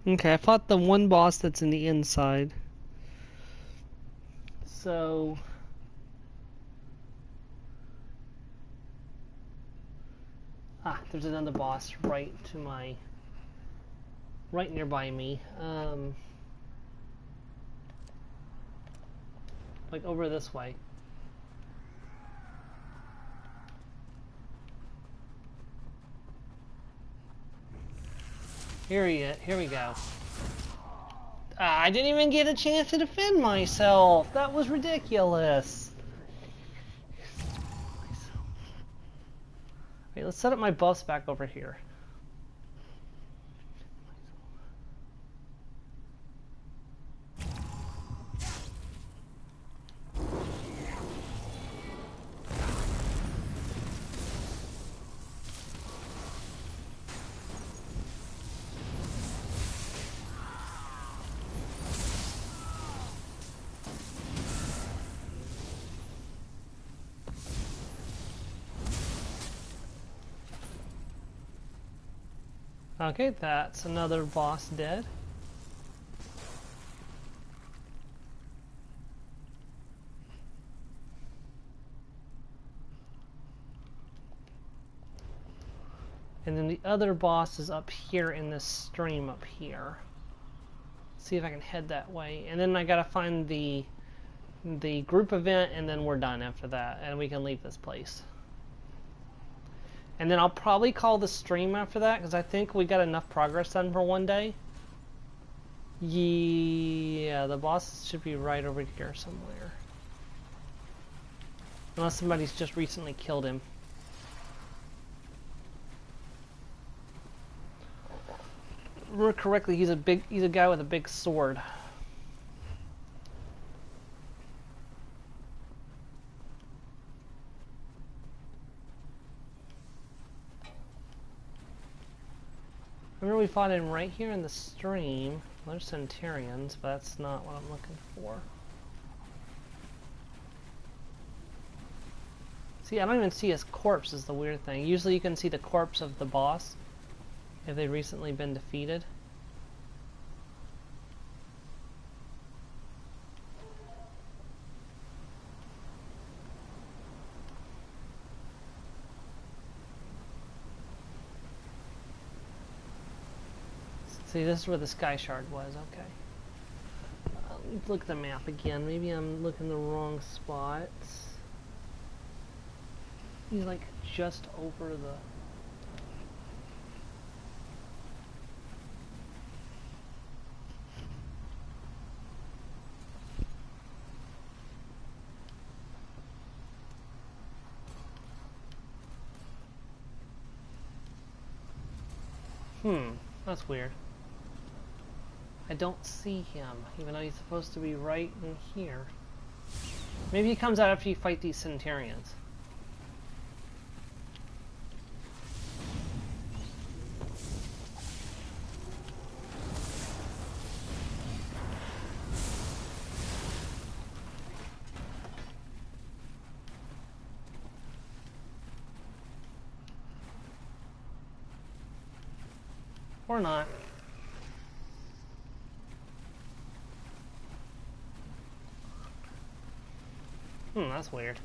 Okay, I fought the one boss that's in the inside. So there's another boss right nearby me. Like over this way. Here we go. I didn't even get a chance to defend myself. That was ridiculous. Okay, let's set up my buffs back over here. Okay, that's another boss dead. And then the other boss is up here in this stream up here. See if I can head that way. And then I gotta find the group event, and then we're done after that, and we can leave this place. And then I'll probably call the stream after that, because I think we got enough progress done for one day. Yeah, the boss should be right over here somewhere. Unless somebody's just recently killed him. Remember correctly, he's a guy with a big sword. Remember we fought him right here in the stream. There's Centurions, but that's not what I'm looking for. See, I don't even see his corpse is the weird thing. Usually you can see the corpse of the boss if they've recently been defeated. See, this is where the Sky Shard was, okay. Let's look at the map again. Maybe I'm looking the wrong spot. He's like just over the... That's weird. I don't see him, even though he's supposed to be right in here. Maybe he comes out after you fight these Centurions. Or not. That's weird.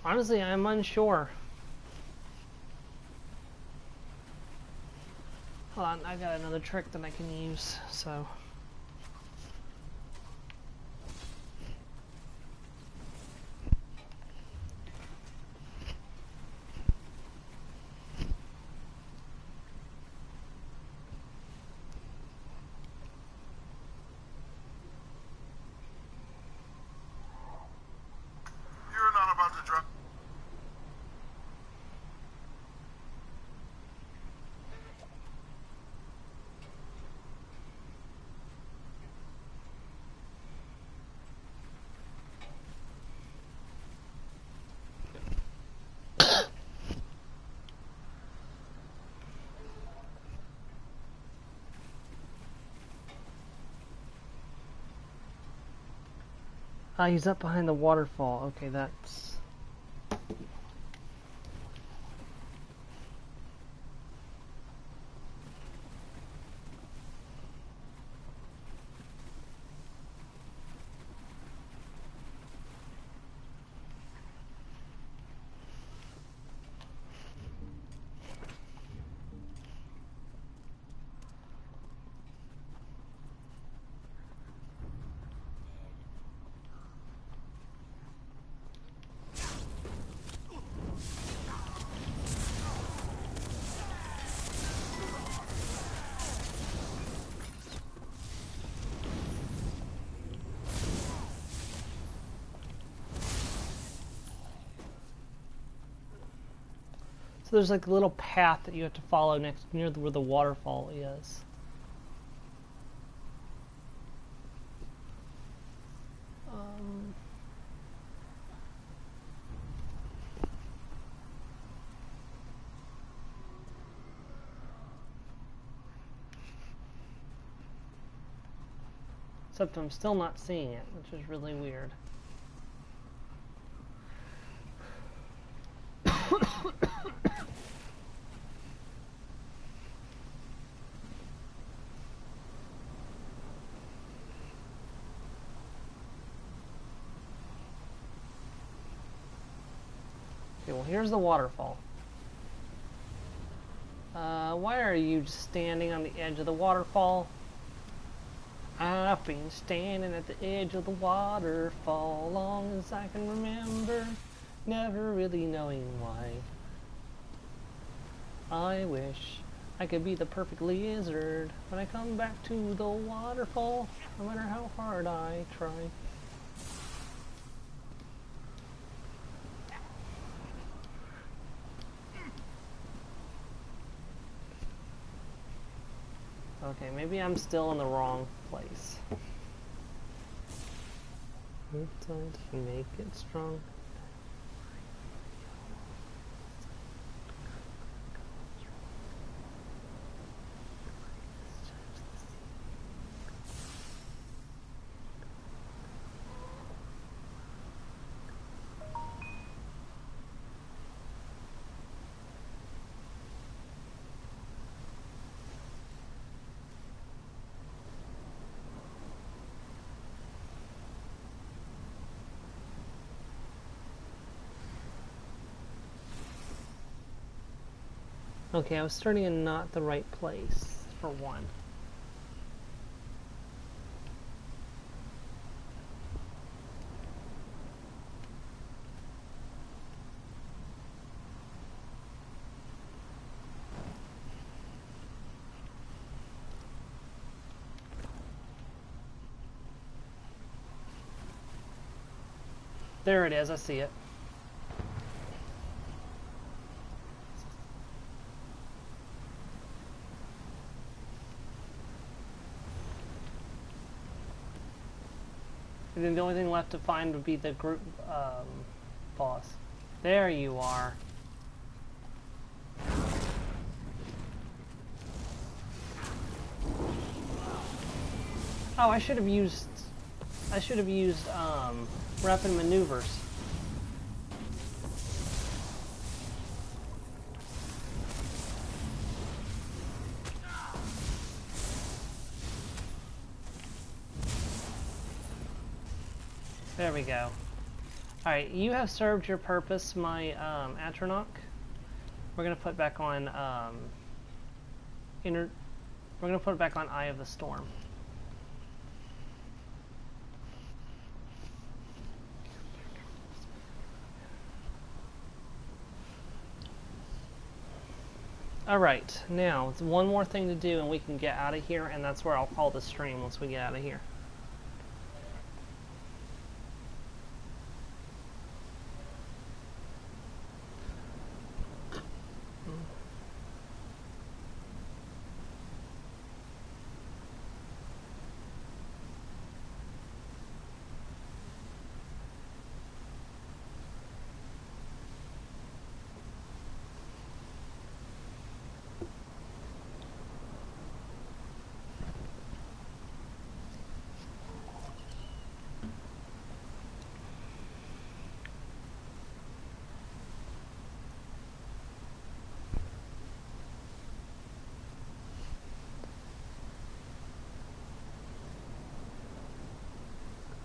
Honestly, I'm unsure. Hold on, I got another trick that I can use, so... Ah, he's up behind the waterfall. Okay, that's... So there's like a little path that you have to follow near where the waterfall is. Except I'm still not seeing it, which is really weird. Okay, well here's the waterfall. Why are you just standing on the edge of the waterfall? I've been standing at the edge of the waterfall long as I can remember, never really knowing why. I wish I could be the perfect lizard when I come back to the waterfall, no matter how hard I try. Okay, maybe I'm still in the wrong place. Time to make it strong. Okay, I was starting in not the right place, for one. There it is, I see it. And then the only thing left to find would be the group boss. There you are. Oh, I should have used rapid maneuvers. There we go. Alright, you have served your purpose, my Atronach. We're gonna put back on we're gonna put it back on Eye of the Storm. Alright, now it's one more thing to do and we can get out of here, and that's where I'll call the stream once we get out of here.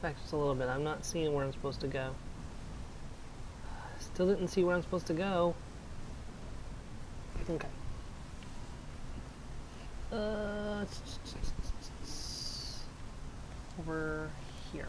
back just a little bit. I'm not seeing where I'm supposed to go. Still didn't see where I'm supposed to go. Okay. Over here.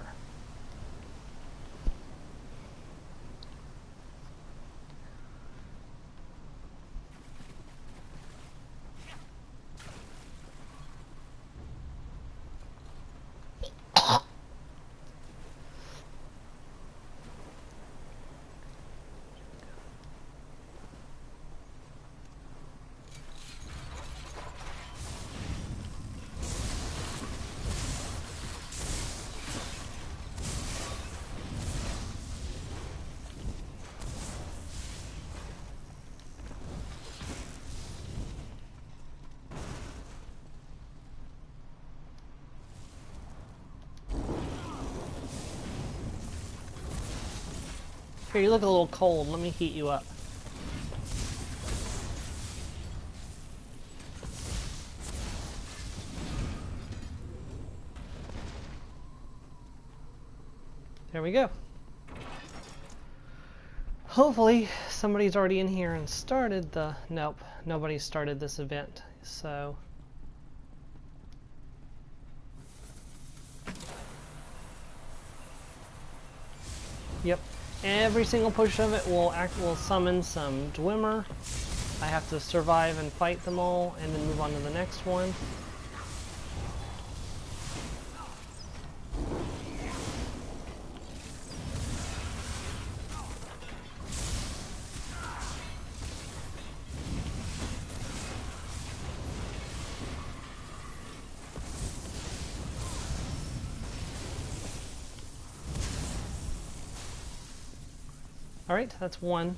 Here, you look a little cold. Let me heat you up. There we go. Hopefully, somebody's already in here and started the... Nope, nobody started this event, so... Yep. Every single push of it will summon some Dwemer. I have to survive and fight them all, and then move on to the next one. Alright, that's one.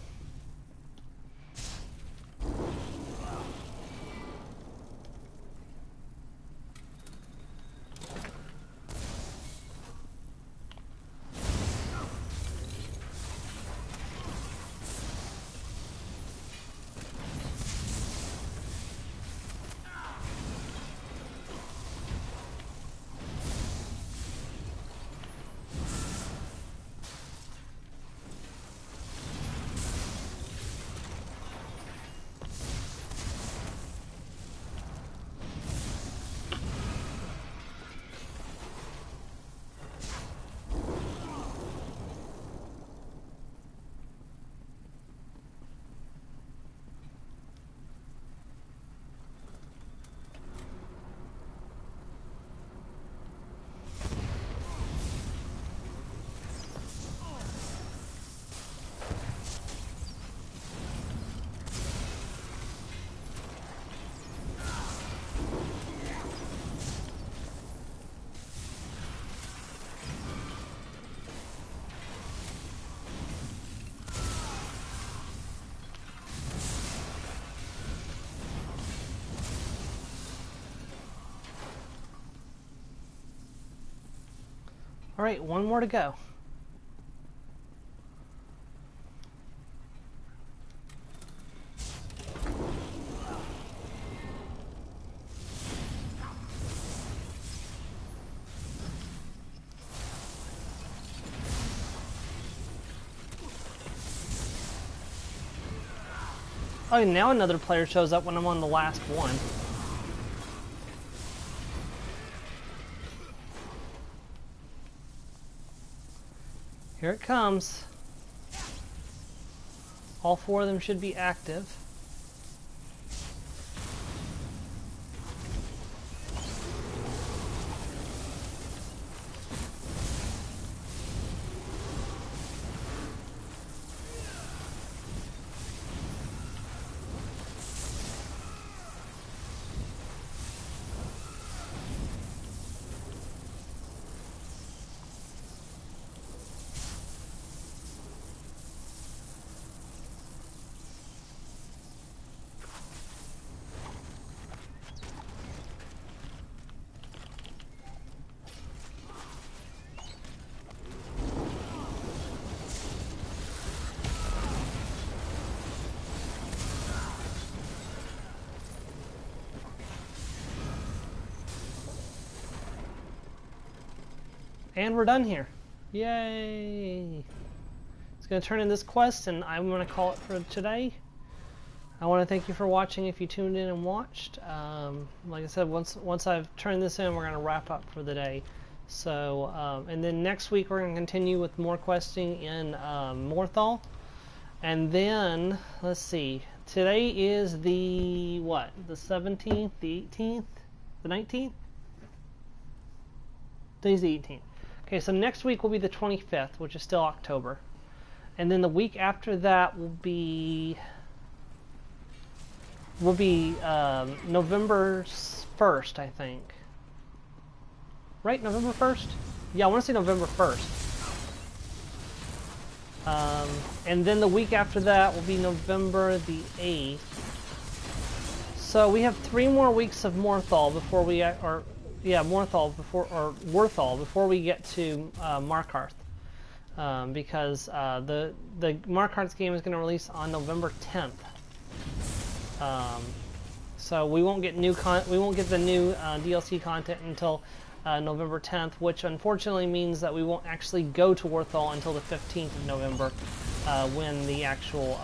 Alright, one more to go. Oh, now another player shows up when I'm on the last one. Here it comes. All four of them should be active. And we're done here. Yay! It's going to turn in this quest, and I'm going to call it for today. I want to thank you for watching if you tuned in and watched. Like I said, once I've turned this in, we're going to wrap up for the day. So, and then next week we're going to continue with more questing in Morthal. And then, let's see, today is the, what, the 17th, the 18th, the 19th? Today's the 18th. Okay, so next week will be the 25th, which is still October. And then the week after that will be November 1st, I think. Right, November 1st? Yeah, I want to say November 1st. And then the week after that will be November the 8th. So we have 3 more weeks of Morthal before we, Morthal before we get to Markarth. Because the Markarth game is going to release on November 10th. So we won't get the new DLC content until November 10th, which unfortunately means that we won't actually go to Morthal until the 15th of November, when the actual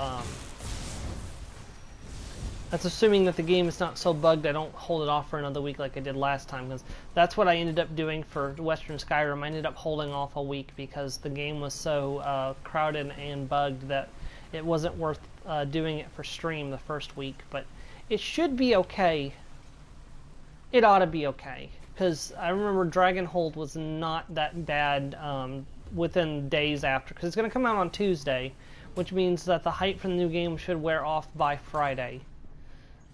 that's assuming that the game is not so bugged I don't hold it off for another week like I did last time, because that's what I ended up doing for Western Skyrim. I ended up holding off a week because the game was so crowded and bugged that it wasn't worth doing it for stream the first week. But it should be okay. It ought to be okay, because I remember Dragonhold was not that bad within days after, because it's going to come out on Tuesday, which means that the hype for the new game should wear off by Friday.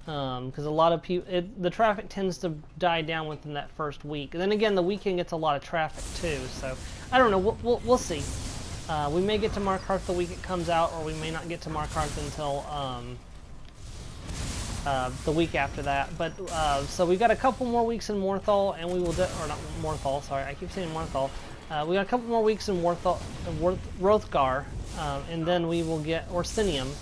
Because a lot of people, the traffic tends to die down within that first week. And then again, the weekend gets a lot of traffic too. So I don't know. We'll see. We may get to Markarth the week it comes out, or we may not get to Markarth until the week after that. But so we've got a couple more weeks in Morthal, and we will or not Morthal. Sorry, I keep saying Morthal. We got a couple more weeks in Hrothgar, and then we will get Orsinium,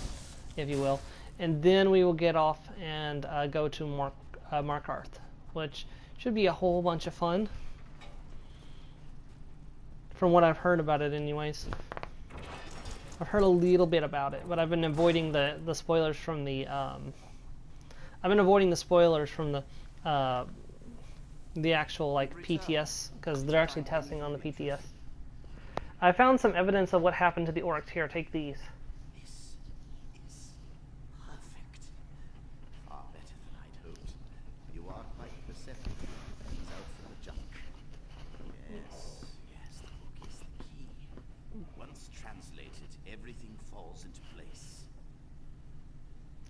if you will. And then we will get off and go to Markarth, which should be a whole bunch of fun. From what I've heard about it anyways. I've heard a little bit about it, but I've been avoiding the spoilers from the the actual like PTS, because they're actually testing on the PTS. I found some evidence of what happened to the orcs. Here, take these.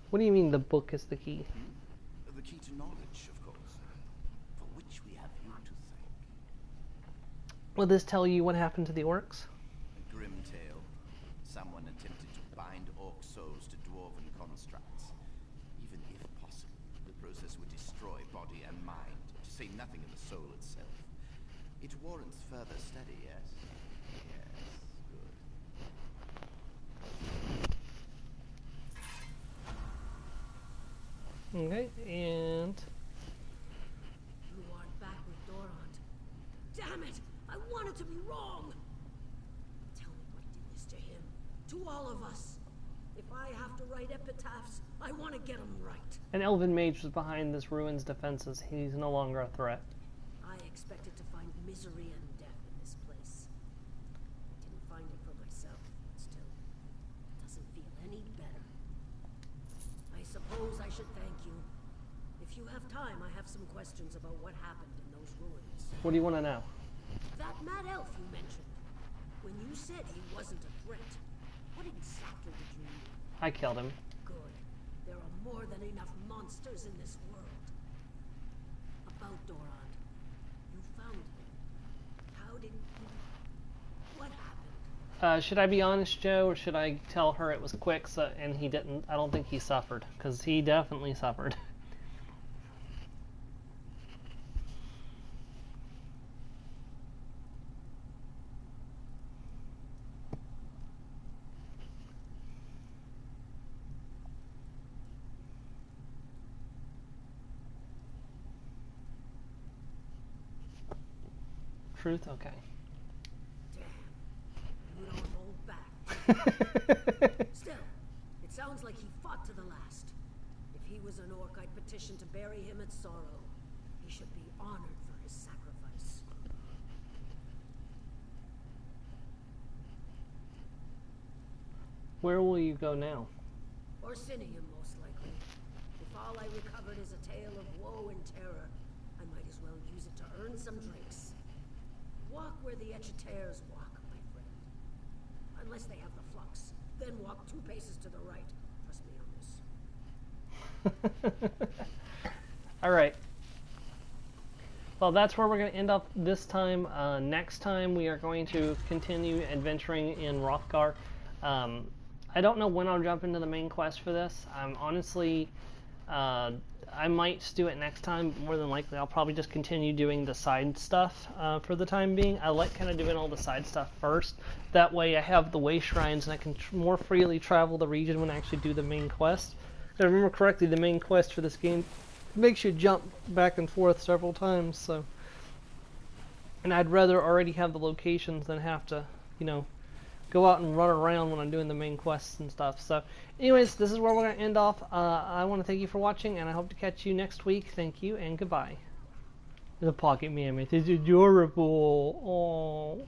What do you mean the book is the key? The key to knowledge, of course, for which we have you to thank. Will this tell you what happened to the orcs? A grim tale. Someone attempted to bind orc souls to dwarven constructs. Even if possible, the process would destroy body and mind, to say nothing of the soul itself. It warrants further study, yes? Yes, good. Okay, and... You aren't back with Dorant. Damn it! I wanted to be wrong! Tell me what did this to him. To all of us. If I have to write epitaphs, I want to get them right. An elven mage was behind this ruin's defenses. He's no longer a threat. I expected to find misery and death in this place. I didn't find it for myself, but still, it doesn't feel any better. I suppose I should thank you. If you have time, I have some questions about what happened in those ruins. What do you want to know? That mad elf you mentioned. When you said he wasn't a threat, what exactly did you mean? I killed him. Good. There are more than enough monsters in this world. About Dorant. You found him. How did you... What happened? Should I be honest, Joe, or should I tell her it was quick and he didn't? I don't think he suffered, because he definitely suffered. Truth? Okay. Still, it sounds like he fought to the last. If he was an orc, I'd petition to bury him at Sorrow. He should be honored for his sacrifice. Where will you go now? Orsinium, most likely. If all I recovered is a tale of woe and terror, I might as well use it to earn some drinks. Walk where the Etchetaires walk, my friend. Unless they have the flux. Then walk 2 paces to the right. Trust me on this. Alright. Well, that's where we're going to end up this time. Next time we are going to continue adventuring in Hrothgar. I don't know when I'll jump into the main quest for this. Honestly, I might do it next time. More than likely, I'll probably just continue doing the side stuff for the time being. I like kind of doing all the side stuff first. That way I have the way shrines and I can more freely travel the region when I actually do the main quest. If I remember correctly, the main quest for this game makes you jump back and forth several times. So, and I'd rather already have the locations than have to, you know, go out and run around when I'm doing the main quests and stuff. So anyways, this is where we're going to end off. I want to thank you for watching, and I hope to catch you next week. Thank you, and goodbye. The Pocket Mammoth is adorable. Aww.